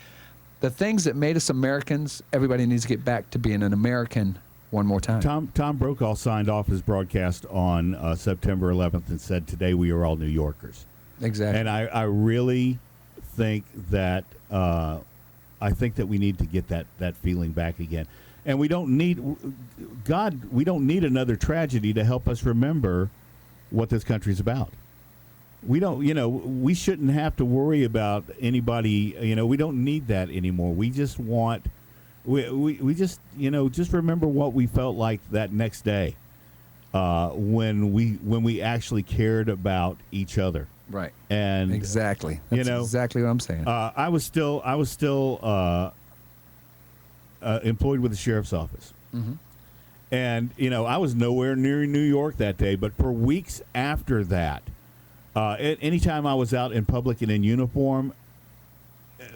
The things that made us Americans, everybody needs to get back to being an American one more time. Tom Brokaw signed off his broadcast on September 11th and said, today we are all New Yorkers. Exactly. And I really think that we need to get that feeling back again. And we don't need another tragedy to help us remember what this country's about. We don't, you know, we shouldn't have to worry about anybody, you know, we don't need that anymore. We just want, we just, you know, just remember what we felt like that next day when we actually cared about each other. Right. And exactly. That's exactly what I'm saying. I was still employed with the sheriff's office. Mm-hmm. And, you know, I was nowhere near New York that day, but for weeks after that, anytime I was out in public and in uniform,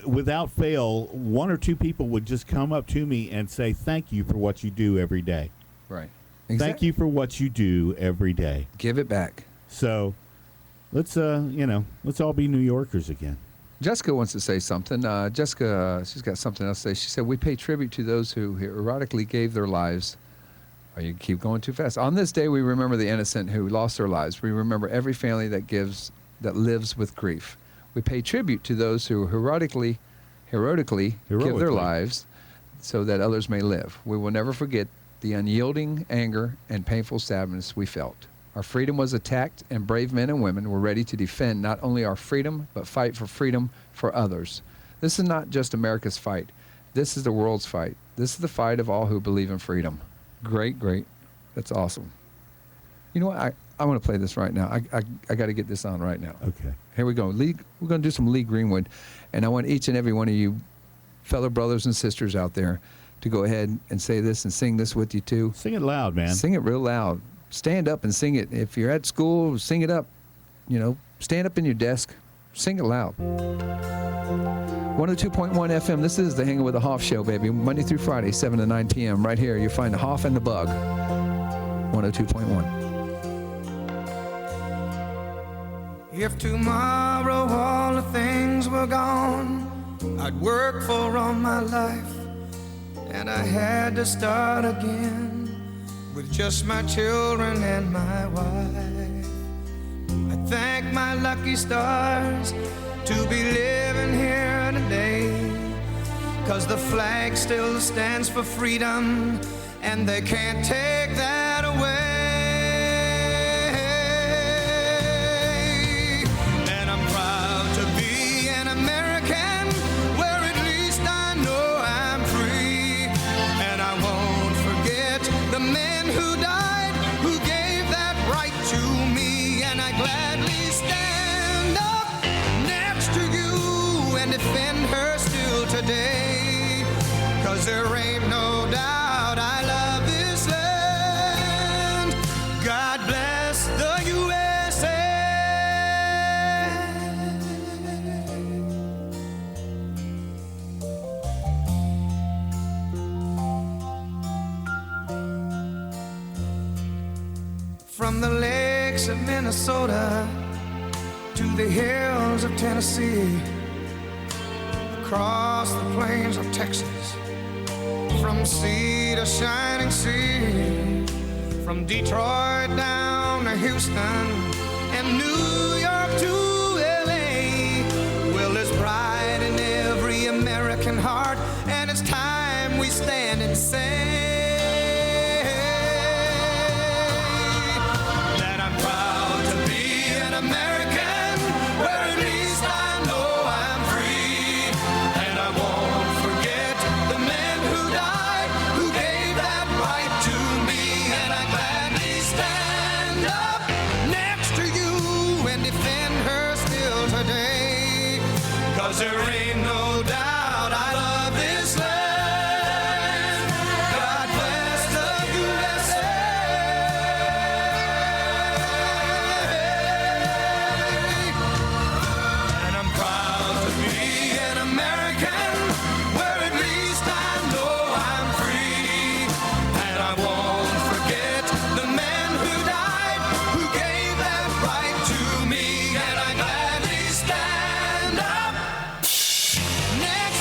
without fail, 1 or 2 people would just come up to me and say, thank you for what you do every day. Right. Exactly. Thank you for what you do every day. Give it back. So let's all be New Yorkers again. Jessica wants to say something. Jessica, she's got something else to say. She said, we pay tribute to those who heroically gave their lives. Or you keep going too fast. On this day, we remember the innocent who lost their lives. We remember every family that lives with grief. We pay tribute to those who heroically give their lives so that others may live. We will never forget the unyielding anger and painful sadness we felt. Our freedom was attacked, and brave men and women were ready to defend not only our freedom, but fight for freedom for others. This is not just America's fight. This is the world's fight. This is the fight of all who believe in freedom. Great. That's awesome. You know what? I want to play this right now. I got to get this on right now. Okay. Here we go. We're going to do some Lee Greenwood, and I want each and every one of you fellow brothers and sisters out there to go ahead and say this and sing this with you too. Sing it loud, man. Sing it real loud. Stand up and sing it. If you're at school, sing it up. You know, stand up in your desk, sing it loud. 102.1 FM, this is the Hanging with the Hoff Show, baby. Monday through Friday, 7 to 9 p.m. Right here, you'll find the Hoff and the Bug. 102.1. If tomorrow all the things were gone I'd worked for all my life, and I had to start again with just my children and my wife. I thank my lucky stars to be living here today, 'cause the flag still stands for freedom, and they can't take that away. And I'm proud to be an American, where at least I know I'm free. And I won't forget the men who died, who gave that right to me. And I gladly stand up next to you and defend her still today, 'cause there ain't no doubt I love this land. God bless the USA. From the lakes of Minnesota to the hills of Tennessee, across the plains of Texas, from sea to shining sea, from Detroit down to Houston and New York to LA. Well, there's pride in every American heart, and it's time we stand and say that I'm proud to be an American, where at least I know I'm free. And I won't forget the men who died, who gave that right to me. And I gladly stand up next to you and defend her still today, 'cause there ain't no doubt I love this land. God bless the USA. And I'm proud to be an American, where at least I know I'm free. And I won't forget the men who died, who gave that right to me. And I gladly stand up next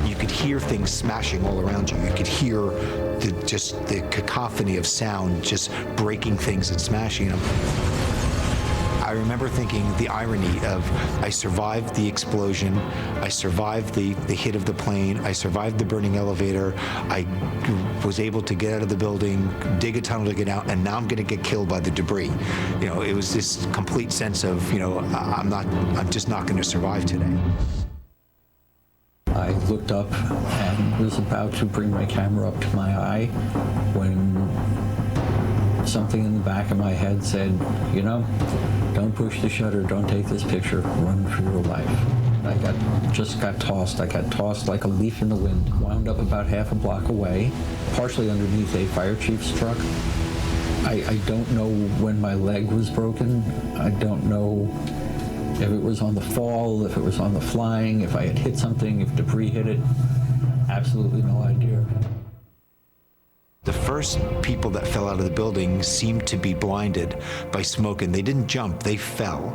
You could hear things smashing all around you. You could hear the cacophony of sound just breaking things and smashing them. I remember thinking the irony of I survived the explosion, I survived the hit of the plane, I survived the burning elevator, I was able to get out of the building, dig a tunnel to get out, and now I'm going to get killed by the debris. You know, it was this complete sense of, you know, I'm just not going to survive today. I looked up and was about to bring my camera up to my eye when something in the back of my head said, you know, don't push the shutter, don't take this picture, run for your life. I just got tossed. I got tossed like a leaf in the wind, wound up about half a block away, partially underneath a fire chief's truck. I don't know when my leg was broken. I don't know if it was on the fall, if it was on the flying, if I had hit something, if debris hit it. Absolutely no idea. The first people that fell out of the building seemed to be blinded by smoke, and they didn't jump, they fell.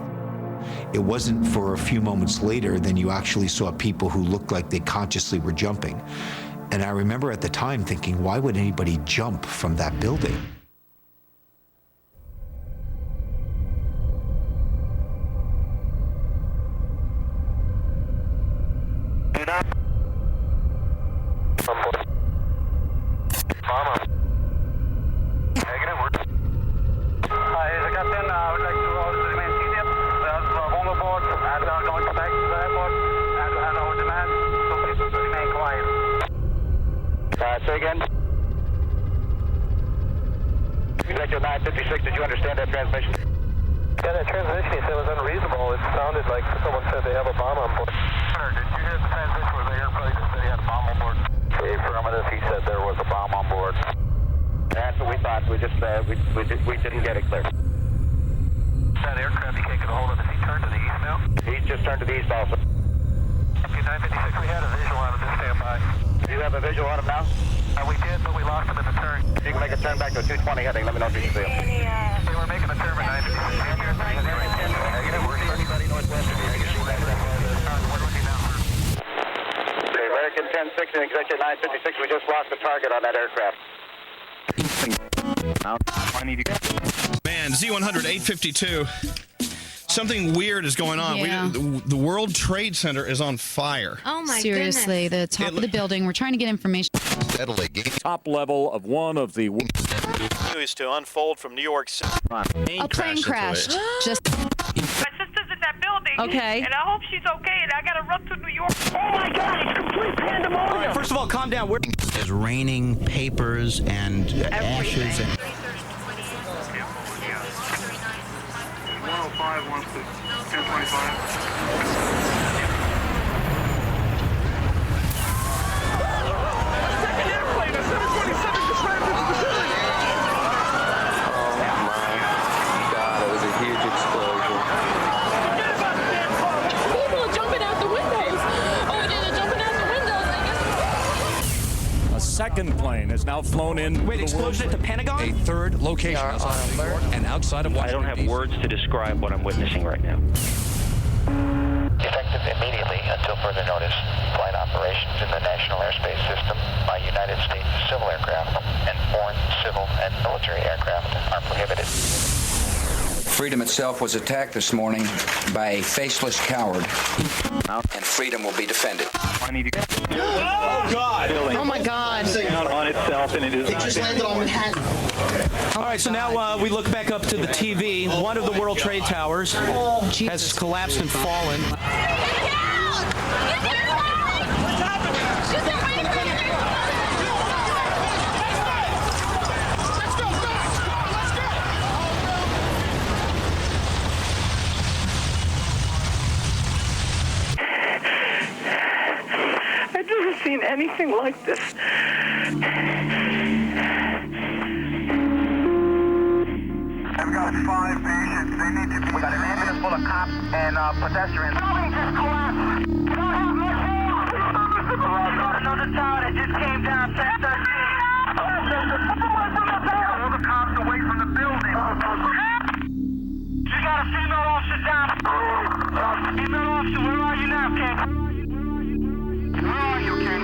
It wasn't for a few moments later then you actually saw people who looked like they consciously were jumping. And I remember at the time thinking, why would anybody jump from that building? Say again. Executive 956, did you understand that transmission? Yeah, that transmission he said was unreasonable. It sounded like someone said they have a bomb on board. Did you hear the transmission where the airplane that said he had a bomb on board? Affirmative, he said there was a bomb on board. That's what we thought. We just we didn't get it clear. That aircraft he can't get a hold of. Is he turned to the east now? He's just turned to the east also. Okay, 956, we had a visual on it. Just stand by. Do you have a visual on him now? We did, but we lost him in the turn. You can make a turn back to a 220 heading. Let me know if you can see him. They were making a turn for 956. Negative. We're anybody northwest of you. Okay, American 1060 and Executive 956, we just lost the target on that aircraft. I need to go. Man, Z100 852. Something weird is going on. Yeah. The World Trade Center is on fire. Oh my Seriously, goodness. The top of the building. We're trying to get information. Top level of one of the news to unfold from New York City. A plane crashed. Just. My sister's in that building. Okay. And I hope she's okay. And I gotta run to New York. Oh my God! It's complete pandemonium. All right, first of all, calm down. It's raining papers and ashes and. 105 wants to 1025. second plane has now flown in. Wait, explosion at the Pentagon? A third location is on New York and outside of Washington. I don't have words to describe what I'm witnessing right now. Effective immediately until further notice, flight operations in the national airspace system by United States civil aircraft and foreign civil and military aircraft are prohibited. Freedom itself was attacked this morning by a faceless coward, and freedom will be defended. I need to go. Oh, God. Oh, my God. Out on itself, and it is. It just landed on Manhattan. All right, so now we look back up to the TV. One of the World Trade Towers has collapsed and fallen. I've never seen anything like this. I've got 5 patients. They need to be. We got an ambulance full of cops and pedestrians. Something just collapsed. I don't have much more. Another tower that just came down, set 13. All the cops away from the building. You got a female officer down. Female officer, where are you now, King? Where are you, King?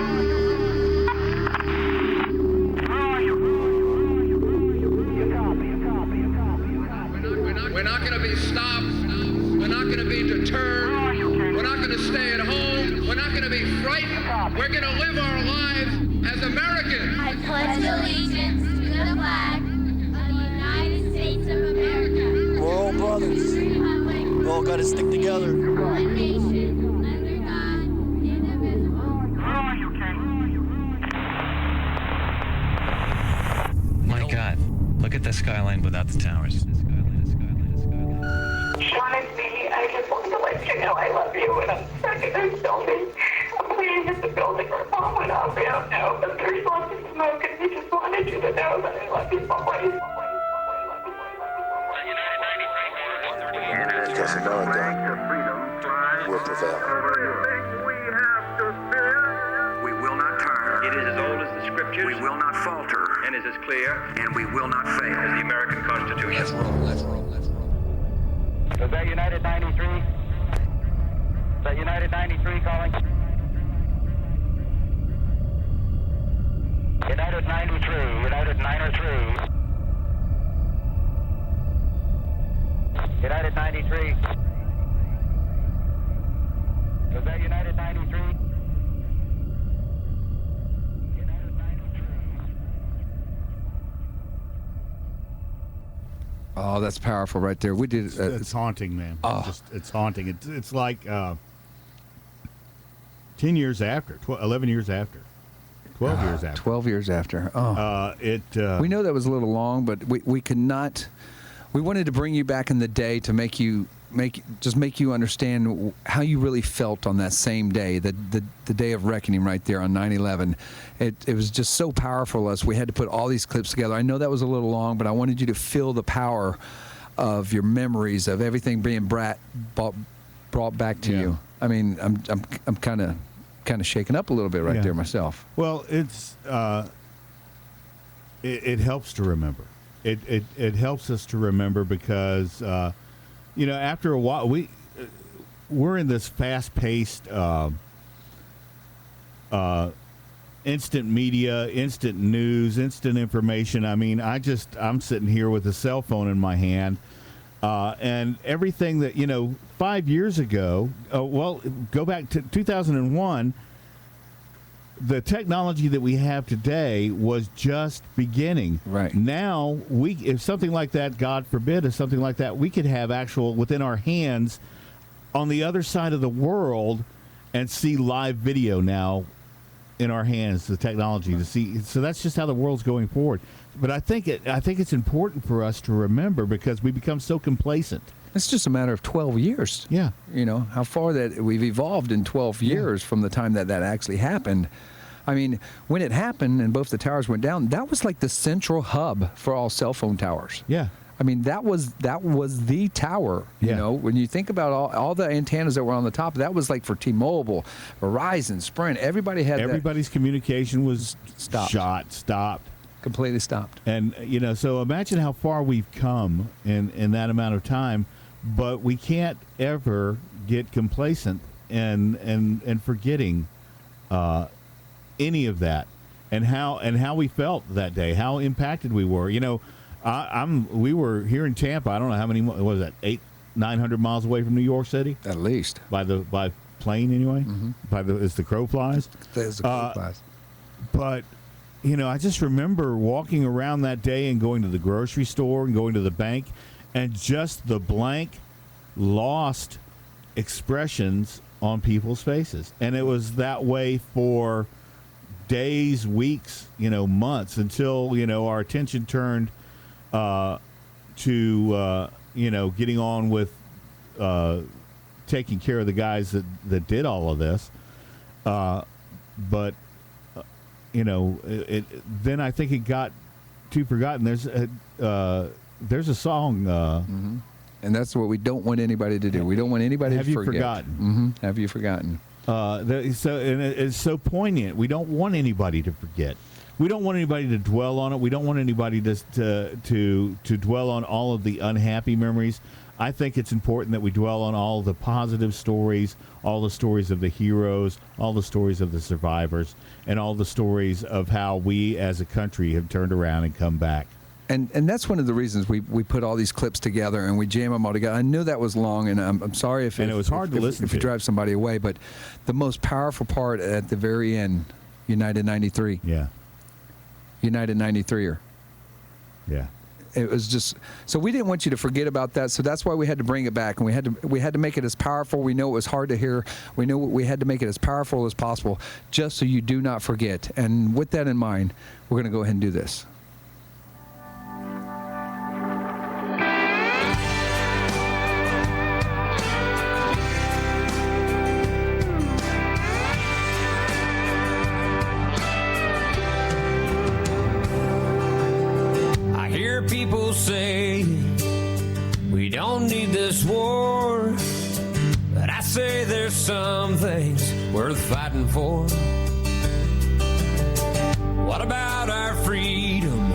to be stopped. We're not going to be deterred. We're not going to stay at home. We're not going to be frightened. We're going to live our lives as Americans. I pledge allegiance to the flag of the United States of America. We're all brothers. We all got to stick together. One nation, under God, indivisible. My God, look at the skyline without the towers. Sean, it's me. I just wanted to let you know I love you, and I'm stuck in this building. I'm waiting at the building where Mom went off. We don't know, but there's lots of smoke, and we just wanted you to know that I love you always. Because America will prevail. We will not turn. It is as old as the scriptures. We will not falter. And is as clear. And we will not fail. As the American Constitution. Let's roll, let's roll, let's roll. Is that United 93? Is that United 93 calling? United 93, United 93. United 93. Is that United 93? Oh, that's powerful right there. We did. It's haunting, man. Oh. It's haunting. It's like 10 years after, 11 years after, 12 years after. 12 years after. Oh. We know that was a little long, but we could not. We wanted to bring you back in the day to make you understand how you really felt on that same day, the day of reckoning right there on 9/11. It was just so powerful us. We had to put all these clips together. I know that was a little long, but I wanted you to feel the power of your memories of everything being brought back to you. I mean, I'm kind of shaken up a little bit right there myself. Well, it's it helps to remember. It helps us to remember because after a while we're in this fast-paced instant media, instant news, instant information. I mean, I'm sitting here with a cell phone in my hand, and everything that 5 years ago. Go back to 2001. The technology that we have today was just beginning. Right. Now, if something like that, God forbid, if something like that, we could have actual within our hands on the other side of the world and see live video now in our hands, the technology to see. So that's just how the world's going forward. But I think it's important for us to remember because we become so complacent. It's just a matter of 12 years. Yeah. How far that we've evolved in 12 years from the time that actually happened. I mean, when it happened and both the towers went down, that was like the central hub for all cell phone towers. Yeah. I mean, that was the tower. You know, when you think about all the antennas that were on the top, that was like for T-Mobile, Verizon, Sprint. Everybody's communication was stopped. Completely stopped. And so imagine how far we've come in that amount of time, but we can't ever get complacent and forgetting any of that and how we felt that day, how impacted we were. We were here in Tampa. I don't know how many. What was that? 800-900 miles away from New York City, at least by plane anyway. Mm-hmm. As the crow flies. As the crow flies. But I just remember walking around that day and going to the grocery store and going to the bank, and just the blank, lost expressions on people's faces, and it was that way for days, weeks, months, until our attention turned to getting on with taking care of the guys that did all of this. But then I think it got too forgotten. There's a song, mm-hmm. and that's what we don't want anybody to do. We don't want anybody to forget. Have you forgotten? Mm-hmm. Have you forgotten? And it's so poignant. We don't want anybody to forget. We don't want anybody to dwell on it. We don't want anybody to dwell on all of the unhappy memories. I think it's important that we dwell on all the positive stories, all the stories of the heroes, all the stories of the survivors, and all the stories of how we as a country have turned around and come back. And that's one of the reasons we put all these clips together and we jam them all together. I knew that was long, and I'm sorry if it was hard to listen if it drives somebody away. But the most powerful part at the very end, United 93. Yeah. United 93er. Yeah. It was just so we didn't want you to forget about that. So that's why we had to bring it back, and we had to make it as powerful. We know it was hard to hear. We know we had to make it as powerful as possible, just so you do not forget. And with that in mind, we're going to go ahead and do this. People say we don't need this war, but I say there's some things worth fighting for. What about our freedom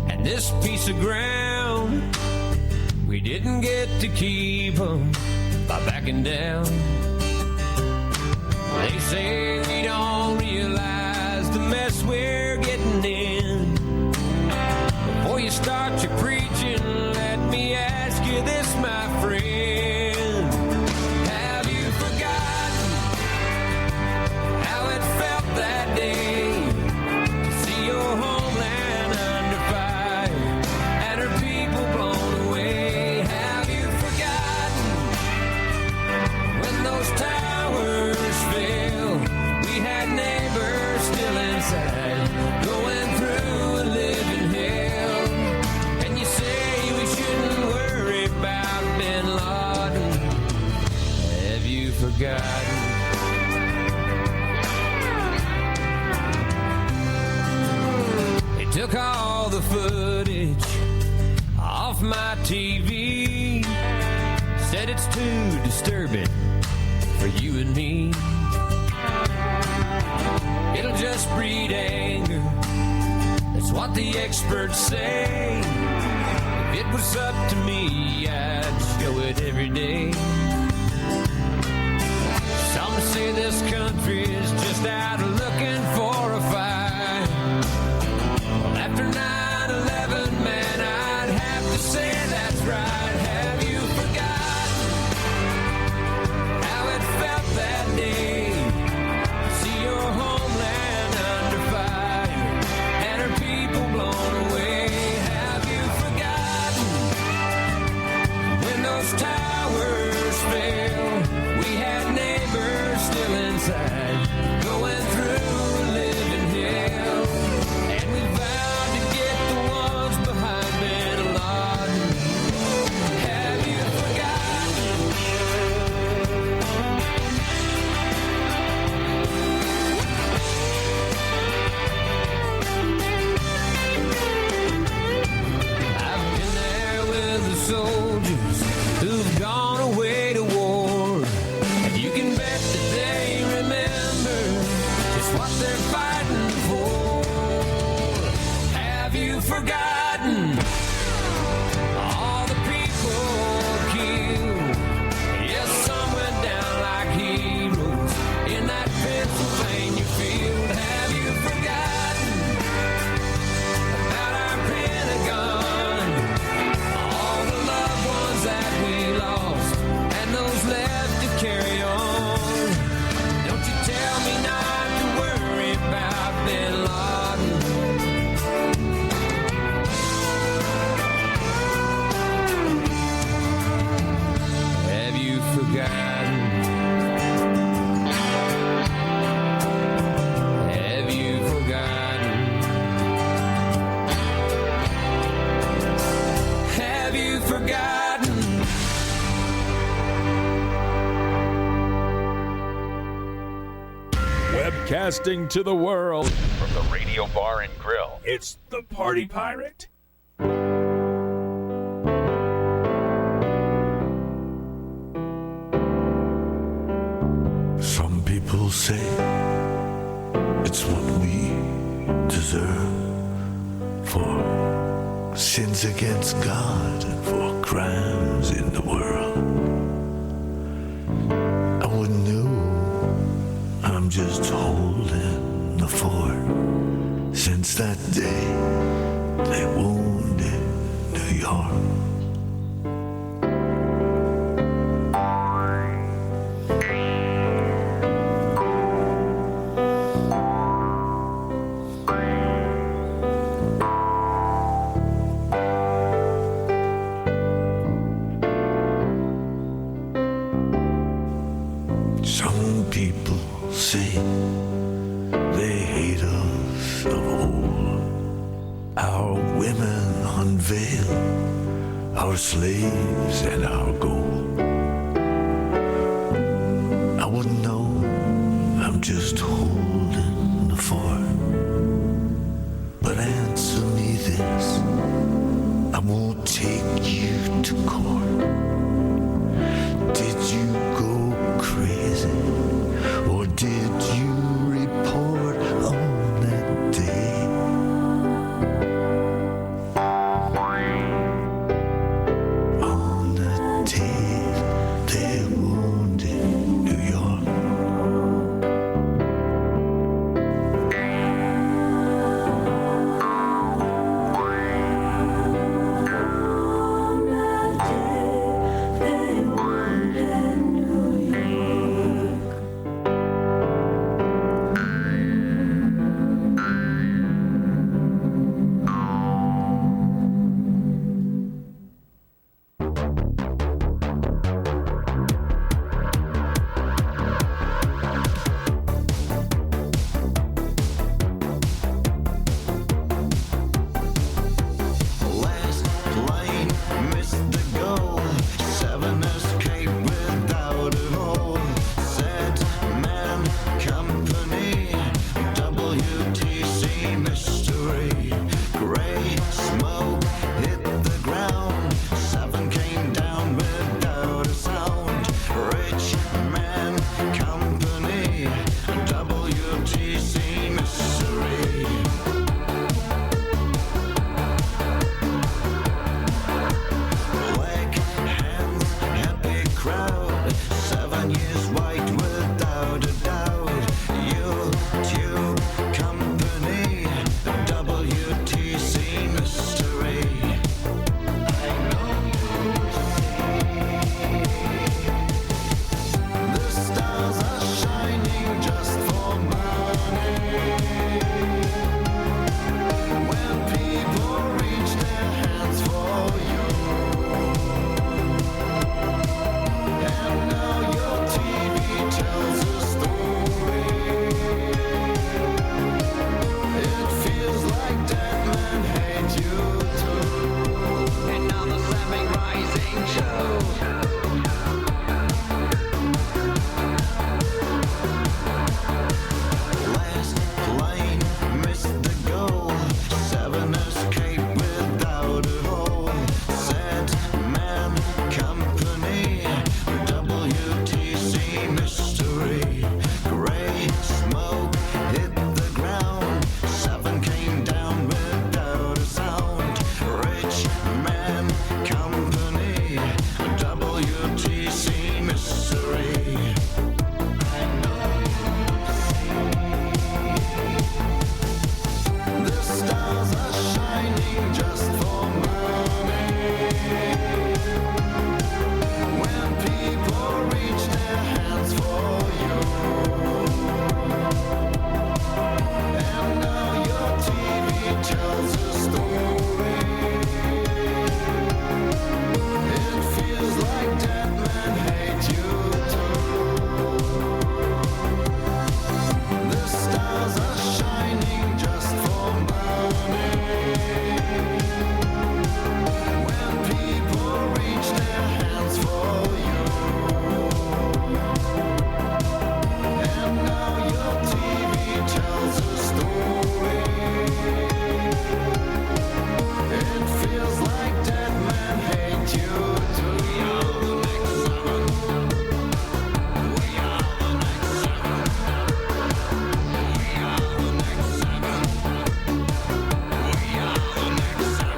and this piece of ground? We didn't get to keep them by backing down. They say we don't realize the mess we're getting in. Before you start your preaching, let me ask you this, my friend. Have you forgotten how it felt that day to see your homeland under fire and her people blown away? Have you forgotten when those towers fell? We had neighbors still inside, going through a living hell. Forgotten. They took all the footage off my TV, said it's too disturbing for you and me. It'll just breed anger, that's what the experts say. If it was up to me, I'd show it every day. Some say this country is just out looking for a fight. Well, after 9/11, man, I'd have to say that's right. Have you forgotten how it felt that day to see your homeland under fire and her people blown away? Have you forgotten when those towers fell? We had still inside, going through a living hell, and we vowed to get the ones behind Bin Laden. Have you forgotten? I've been there with the soldiers who've gone away to war, and you can bet that they remember just what they're fighting for. Have you forgotten all the people killed? Yes, some went down like heroes in that Pennsylvania field. Have you forgotten about our Pentagon, all the loved ones that we lost and those left to carry on? Don't you tell me not to worry about Bin Laden. Have you forgotten? Have you forgotten? Have you forgotten? Webcasting to the world from the Radio Bar and Grill. It's the Party Pirate. Some people say it's what we deserve for sins against God and for crimes in the world. I wouldn't know, I'm just holding the fort. Since that day, they won't York. Some people say they hate us of old. Our women unveil our slaves and our gold. I wouldn't know, I'm just holding the fort. But answer me this, I won't take you to court. Did you go crazy, or did you report on that day? On the day they wounded New York. Last plane missed the goal. 7 escaped without a hole. Set man company, WTC mystery. Gray smoke hit the ground. 7 came down without a sound. Rich man company, WTC mystery. Black hands, happy crowd. 7 years white without a doubt. YouTube company, WTC mystery. I know the stars are shining just for money. When people reach their hands for you. And now your TV tells a story. It feels like dead men hate you too. And now the slamming rising show. Last plane missed the goal. 7 escaped without a hole. Set man company, WTC mystery. Gray smoke hit the ground. 7 came down without a sound. Rich man company, WTC mystery. I know the stars are shining just for money. When people reach their hands for you. And now your TV tells a story. It feels like dead men hate you too. The stars are shining just for money. When people reach their hands for you. And now your TV tells a story. It feels like dead men hate you too. We are the next 7. We are the next 7. We are the next 7. We are the next 7.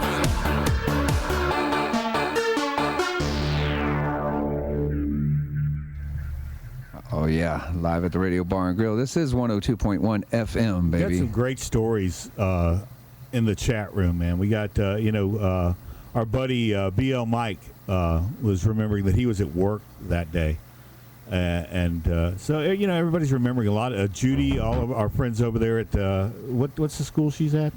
Oh yeah, live at the Radio Bar and Grill. This is 102.1 FM, We got baby. some great stories in the chat room, man. We got our buddy BL Mike was remembering that he was at work that day. So everybody's remembering a lot. Judy, all of our friends over there at what's the school she's at?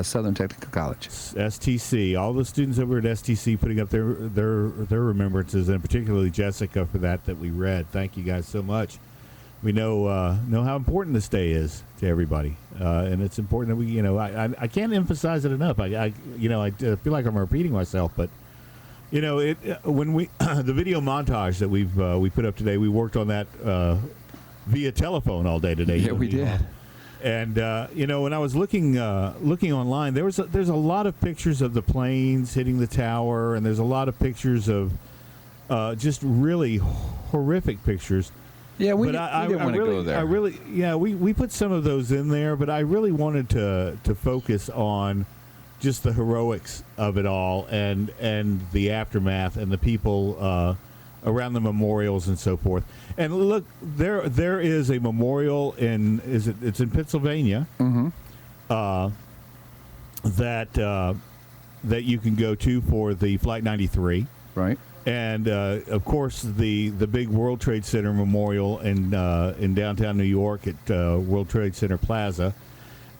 Southern Technical College. STC. All the students over at STC putting up their remembrances, and particularly Jessica for that we read. Thank you guys so much. We know how important this day is to everybody, and it's important that we I can't emphasize it enough. I feel like I'm repeating myself, but. When we the video montage that we put up today, we worked on that via telephone all day today. Yeah, we did. And when I was looking online, there's a lot of pictures of the planes hitting the tower, and there's a lot of pictures of just really horrific pictures. Yeah, we didn't want to go there. We put some of those in there, but I really wanted to focus on just the heroics of it all, and the aftermath, and the people around the memorials and so forth. And look, there is a memorial it's in Pennsylvania, that you can go to for the Flight 93, right? And of course the big World Trade Center memorial in downtown New York at World Trade Center Plaza.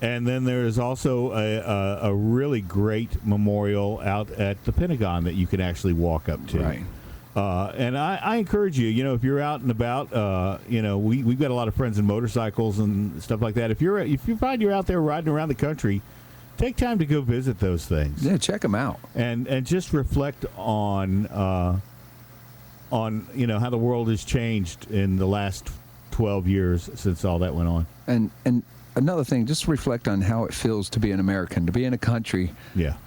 And then there is also a really great memorial out at the Pentagon that you can actually walk up to. Right. And I encourage you, if you're out and about, we've got a lot of friends in motorcycles and stuff like that. If you find you're out there riding around the country, take time to go visit those things. Yeah, check them out. And just reflect on how the world has changed in the last 12 years since all that went on. And another thing, just reflect on how it feels to be an American, to be in a country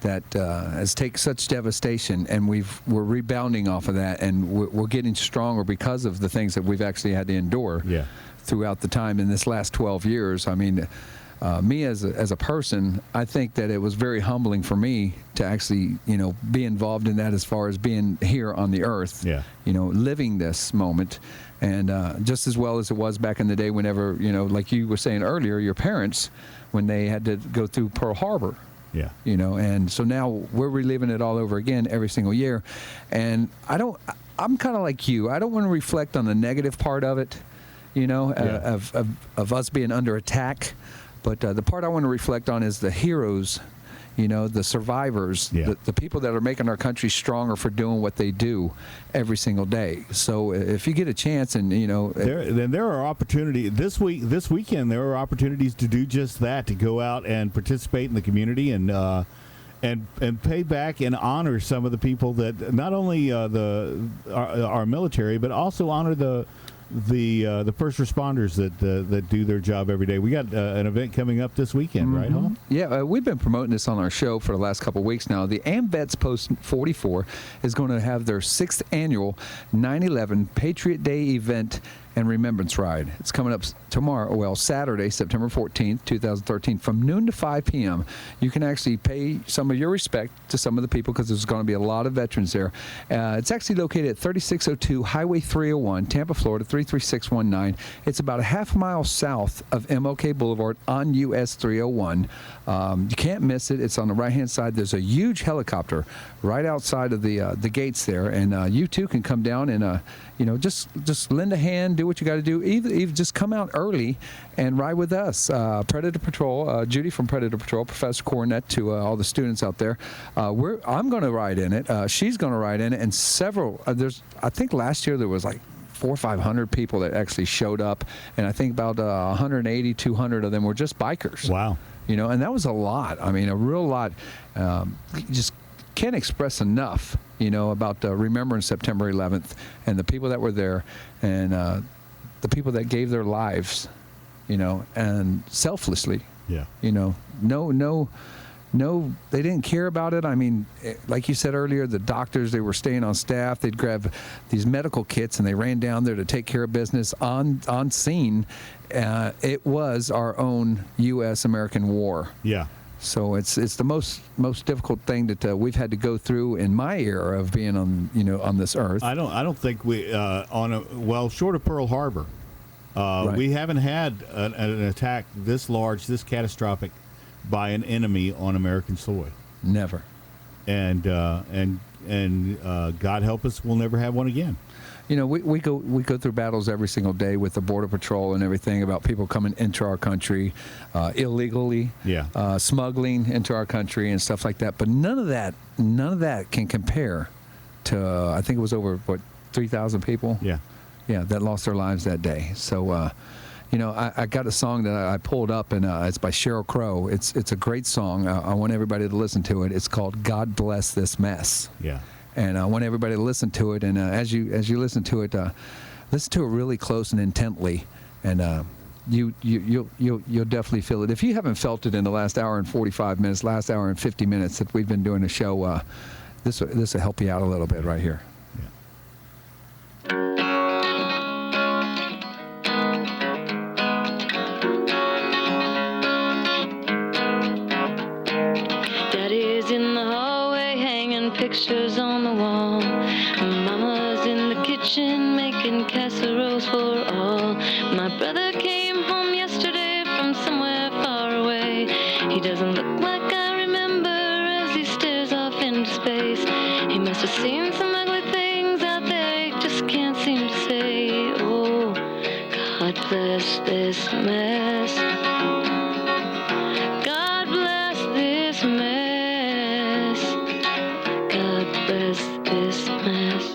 that has taken such devastation, and we're rebounding off of that, and we're getting stronger because of the things that we've actually had to endure throughout the time in this last 12 years. I mean, me as a person, I think that it was very humbling for me to actually, be involved in that as far as being here on the earth, living this moment. And just as well as it was back in the day whenever, like you were saying earlier, your parents, when they had to go through Pearl Harbor. Yeah. And so now we're reliving it all over again every single year. And I'm kind of like you. I don't want to reflect on the negative part of it, of us being under attack. But the part I want to reflect on is the heroes, the survivors, the people that are making our country stronger for doing what they do every single day. So if you get a chance, and there are opportunities this weekend. There are opportunities to do just that, to go out and participate in the community and pay back and honor some of the people that not only our military, but also honor the first responders that do their job every day. We got an event coming up this weekend, right, Hoff? Yeah, we've been promoting this on our show for the last couple of weeks now. The AMVETS Post 44 is going to have their 6th annual 9/11 Patriot Day event and Remembrance Ride. It's coming up Saturday, September 14th, 2013, from noon to 5 p.m. You can actually pay some of your respect to some of the people, because there's going to be a lot of veterans there. It's actually located at 3602 Highway 301, Tampa, Florida, 33619. It's about a half mile south of MLK Boulevard on US 301. You can't miss it. It's on the right-hand side. There's a huge helicopter right outside of the gates there, and you too can come down and just lend a hand, do what you got to do. Even just come out early and ride with us. Predator Patrol, Judy from Predator Patrol, Professor Coronet, to all the students out there. I'm going to ride in it. She's going to ride in it, and several. I think last year there was like 400 or 500 people that actually showed up, and I think about 180, 200 of them were just bikers. Wow. And that was a lot. I mean, a real lot. Just can't express enough, about remembering September 11th and the people that were there, and the people that gave their lives, and selflessly. Yeah. No, they didn't care about it. I mean, like you said earlier, the doctors, they were staying on staff. They'd grab these medical kits, and they ran down there to take care of business on scene. It was our own U.S. American war. Yeah. So it's the most difficult thing that we've had to go through in my era of being on this earth. I don't think we short of Pearl Harbor, Right. we haven't had an attack this large, this catastrophic, by an enemy on American soil. Never. and God help us, we'll never have one again. You know, we go through battles every single day with the Border Patrol and everything about people coming into our country illegally, smuggling into our country and stuff like that. But none of that can compare to I think it was over 3,000 people. Yeah, that lost their lives that day. So. You know, I got a song that I pulled up, and it's by Sheryl Crow. It's a great song. I want everybody to listen to it. It's called "God Bless This Mess." Yeah. And I want everybody to listen to it. And as you listen to it really close and intently, and you'll definitely feel it. If you haven't felt it in the last hour and 45 minutes, last hour and 50 minutes that we've been doing the show, this will help you out a little bit right here. Daddy's in the hallway hanging pictures on the wall. Mama's in the kitchen making casseroles for all. My brother came home yesterday from somewhere far away. He doesn't look like I remember as he stares off into space. He must have seen some ugly things out there he just can't seem to say. Oh, God bless this mess. God bless this mess. God bless this mess.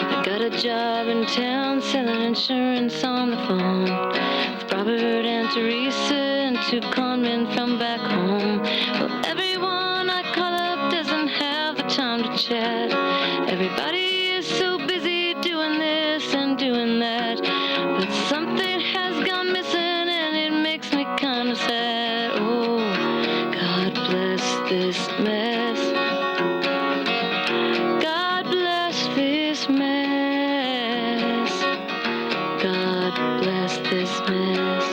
I got a job in town selling insurance on the phone with Robert and Teresa and 2 conmen from back home. Well, everyone I call up doesn't have the time to chat. Everybody is so busy doing this and doing that, but something has gone missing and it makes me kind of sad. Oh, God bless this mess. God bless this mess. God bless this mess.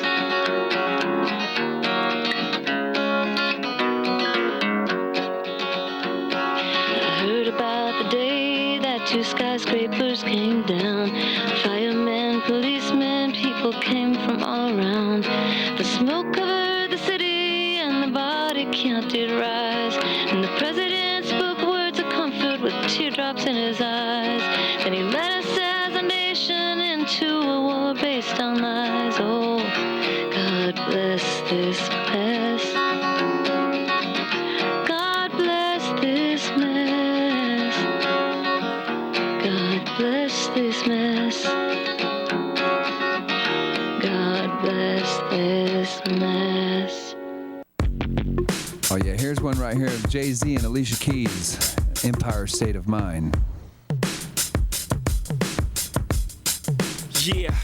I heard about the day that 2 skyscrapers came down. Firemen, policemen, people came from all around. The smoke covered the city and the body count did rise. And the president spoke words of comfort with teardrops in his eyes. Then he led us as a nation into a war based on lies. Oh, God bless this mess. God bless this mess. God bless this mess. God bless this mess. Oh yeah, here's one right here. Jay-Z and Alicia Keys, Empire State of Mind. Yeah,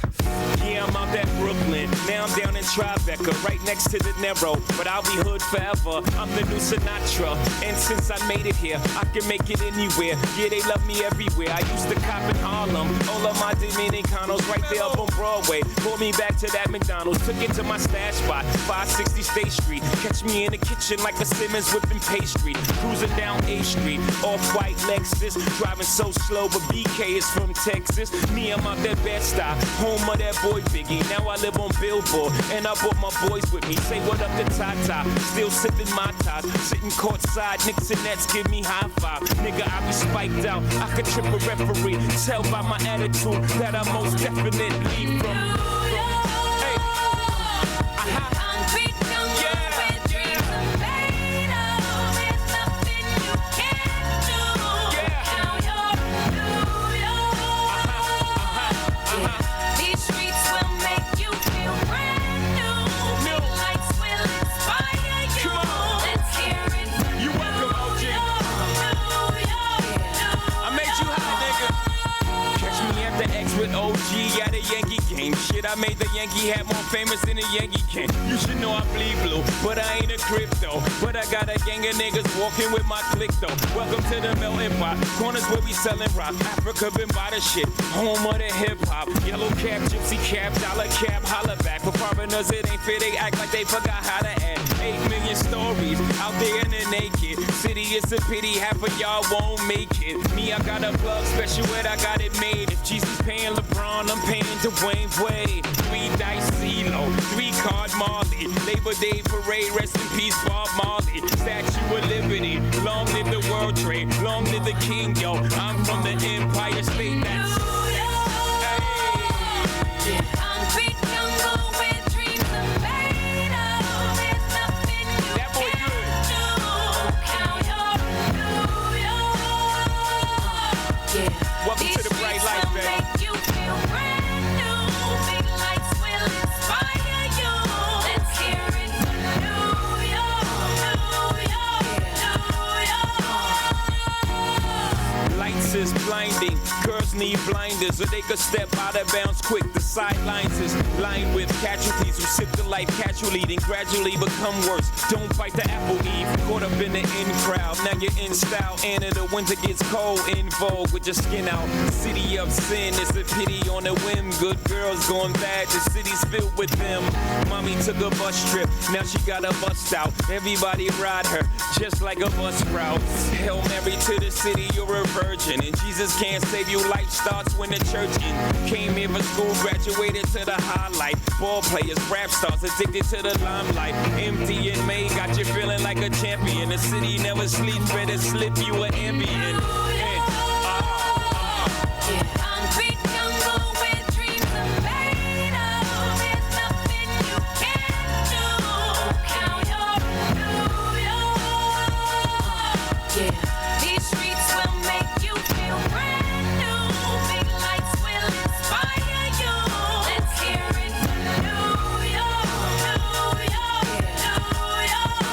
I'm out at Brooklyn. Now I'm down in Tribeca, right next to the Narrow. But I'll be hood forever. I'm the new Sinatra. And since I made it here, I can make it anywhere. Yeah, they love me everywhere. I used to cop in Harlem. All of my Dominicanos right there up on Broadway. Pulled me back to that McDonald's. Took it to my stash spot, 560 State Street. Catch me in the kitchen like a Simmons whipping pastry. Cruising down A Street, off-white Lexus. Driving so slow, but BK is from Texas. Me, I'm out that Bed-Stuy, home of that boy Biggie. Now I live on Billboard, and I brought my boys with me. Say what up to Tata, still sipping my top. Sitting courtside, Knicks and Nets give me high five. Nigga, I be spiked out, I could trip a referee. Tell by my attitude that I most definitely from. Hey, These streets will make you feel brand new. New lights will inspire you. Let's hear it. You welcome, OG. I made you hot, nigga. Catch me at the X with OG at a Yankee game. Shit, I made the Yankee hat more famous than a Yankee can. You should know I bleed blue, but I ain't a crypto. But I got a gang of niggas walking with my click though. Welcome to the melting pot. Corners where we selling rock. Africa been by the shit. Home of the hip hop. Yellow cap, gypsy cap, dollar cap, holla back. For foreigners, it ain't fair. They act like they forgot how to act. 8 million stories out there in the naked city. It's a pity half of y'all won't make it. Me, I got a plug special ed, I got it made. If Jesus paying LeBron, I'm paying Dwayne Wade. 3 dice CeeLo, 3 card Marley. Labor Day parade, rest in peace, Bob Marley. Statue of Liberty, long live the World Trade, long live the King, yo. I'm from the Empire State. That's Concrete jungle where dreams are made of. There's nothing you that boy can't good. do. Count your New York. Welcome to the bright light, Will baby. make you feel brand new. Big lights will inspire you. Let's hear it for New York, New York, New York. Lights is blinding, girls need blinders, or they could step out of bounds quick. The sidelines is lined with casualties who sip the life casually, then gradually become worse. Don't bite the apple, Eve. Caught up in the in crowd, now you're in style. And the winter gets cold, in vogue with your skin out. City of sin, it's a pity on a whim. Good girls going bad, the city's filled with them. Mommy took a bus trip, now she got a bust out. Everybody ride her, just like a bus route. Hail Mary to the city, you're a virgin. And Jesus can't save you, life starts when the church ends. Came here for school, graduated to the highlight. Ball players, rap stars, addicted to the limelight. Empty and May got you feeling like a champion. The city never sleeps, better slip you an ambient. Concrete jungle where dreams are made of. There's nothing you can't do. Count your New York. These streets will make you feel brand new. Big lights will inspire you. Let's hear it for New York, New York, New York.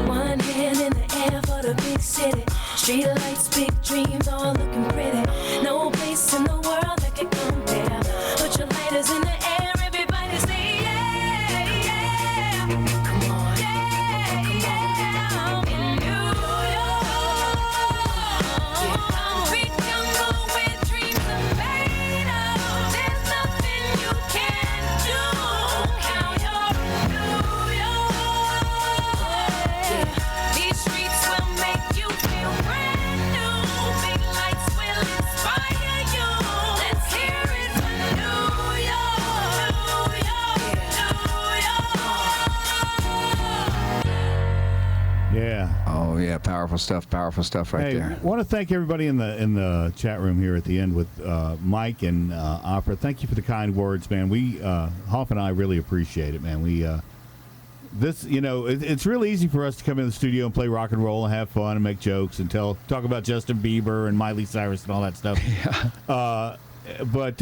One hand in the air for the big city. Street lights, big dreams, all looking pretty. No place in the world that can compare. Put your lighters in the air, everybody say yeah, yeah. Come on, yeah, come on. In New York, Concrete jungle where dreams are made of. There's nothing you can't do. Count your New York. These streets will make you feel brand new. Big lights will inspire you. Let's hear it for New York, New York, New York. Yeah. Oh yeah, powerful stuff right there. I want to thank everybody in the chat room here at the end with Mike and Opera. Thank you for the kind words, man. We Hoff and I really appreciate it, man. We this, it's really easy for us to come in the studio and play rock and roll and have fun and make jokes and talk about Justin Bieber and Miley Cyrus and all that stuff. Yeah. But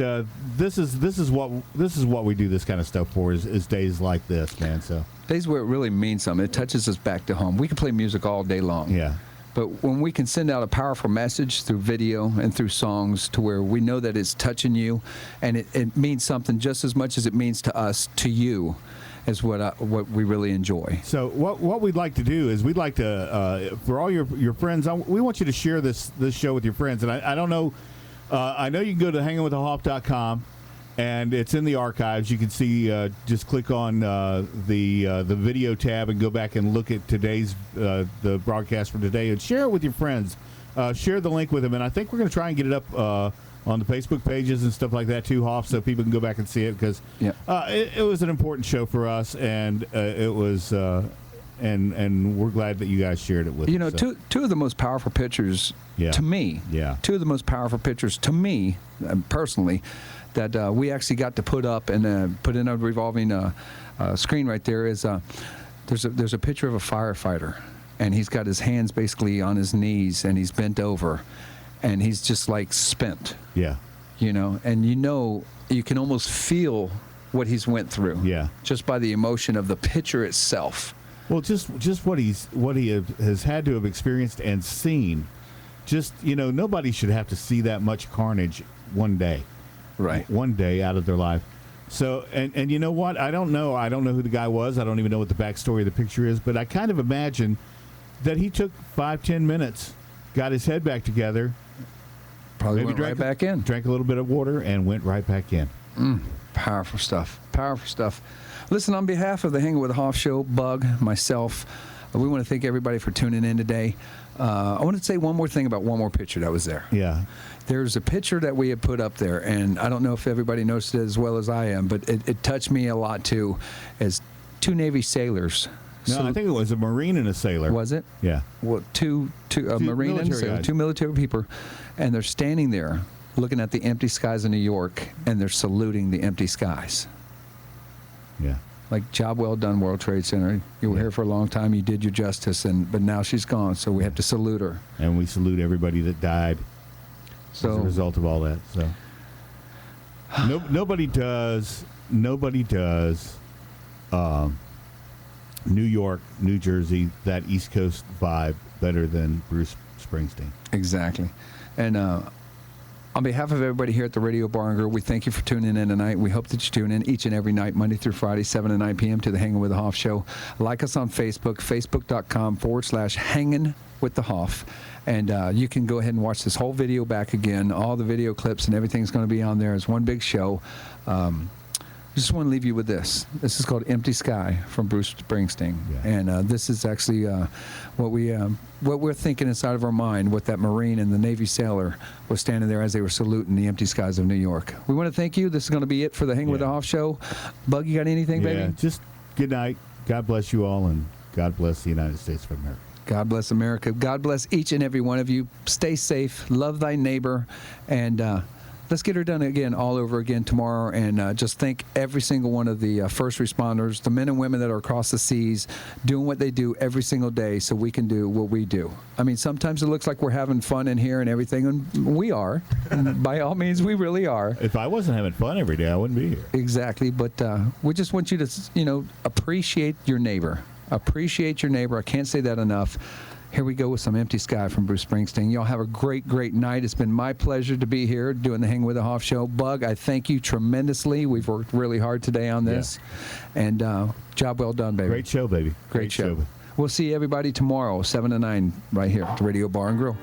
this is what we do this kind of stuff for is days like this, man. So days where it really means something. It touches us back to home. We can play music all day long. Yeah. But when we can send out a powerful message through video and through songs to where we know that it's touching you and it means something just as much as it means to us, to you, is what we really enjoy. So what we'd like to do is we'd like to, for all your friends, we want you to share this show with your friends. And I don't know, I know you can go to hangingwiththehoff.com. And it's in the archives. You can see, just click on the video tab and go back and look at today's the broadcast for today and share it with your friends. Share the link with them, and I think we're going to try and get it up on the Facebook pages and stuff like that too, Hoff, so people can go back and see it because it was an important show for us, and it was. And we're glad that you guys shared it with us. So. Two of the most powerful pictures to me. Yeah. Two of the most powerful pictures to me, personally, that we actually got to put up and put in a revolving screen right there is there's a picture of a firefighter, and he's got his hands basically on his knees and he's bent over, and he's just like spent. Yeah. And you can almost feel what he's went through. Yeah. Just by the emotion of the picture itself. Well, just what he has had to have experienced and seen. Just nobody should have to see that much carnage one day. Right. One day out of their life. So, and you know what? I don't know who the guy was. I don't even know what the backstory of the picture is, but I kind of imagine that he took 5-10 minutes, got his head back together. Probably went right back in. Drank a little bit of water and went right back in. Powerful stuff. Powerful stuff. Listen, on behalf of the Hanging with Hoff show, Bug, myself, We want to thank everybody for tuning in today. I want to say one more thing about one more picture that was there. Yeah. There's a picture that we had put up there, and I don't know if everybody noticed it as well as I am, but it touched me a lot too, as two Navy sailors. No, I think it was a Marine and a sailor. Was it? Yeah. Well, two Marine and a military sailor, guys. two military people, and they're standing there looking at the empty skies of New York, and they're saluting the empty skies. Yeah. Like, job well done, World Trade Center. You were here for a long time. You did your justice, but now she's gone, so we have to salute her. And we salute everybody that died as a result of all that. So nobody does New York, New Jersey, that East Coast vibe better than Bruce Springsteen. Exactly. And on behalf of everybody here at the Radio Bar and Grill, we thank you for tuning in tonight. We hope that you tune in each and every night, Monday through Friday, 7 to 9 p.m. to the Hanging with the Hoff show. Like us on Facebook, facebook.com/Hanging with the Hoff. And you can go ahead and watch this whole video back again. All the video clips and everything's going to be on there. It's one big show. I just want to leave you with this. This is called Empty Sky from Bruce Springsteen. Yeah. And this is actually what we're thinking inside of our mind, what that Marine and the Navy sailor was standing there as they were saluting the empty skies of New York. We want to thank you. This is going to be it for the Hang with the Hoff show. Bug, you got anything, baby? Yeah, just good night. God bless you all, and God bless the United States of America. God bless America. God bless each and every one of you. Stay safe. Love thy neighbor. And let's get her done again, all over again tomorrow. And just thank every single one of the first responders, the men and women that are across the seas, doing what they do every single day so we can do what we do. I mean, sometimes it looks like we're having fun in here and everything, and we are. By all means, we really are. If I wasn't having fun every day, I wouldn't be here. Exactly. But we just want you to, appreciate your neighbor. Appreciate your neighbor. I can't say that enough. Here we go with some Empty Sky from Bruce Springsteen. Y'all have a great, great night. It's been my pleasure to be here doing the Hang with the Hoff show. Bug, I thank you tremendously. We've worked really hard today on this. Yeah. And job well done, baby. Great show, baby. Great show. We'll see everybody tomorrow, 7 to 9, right here at the Radio Bar and Grill.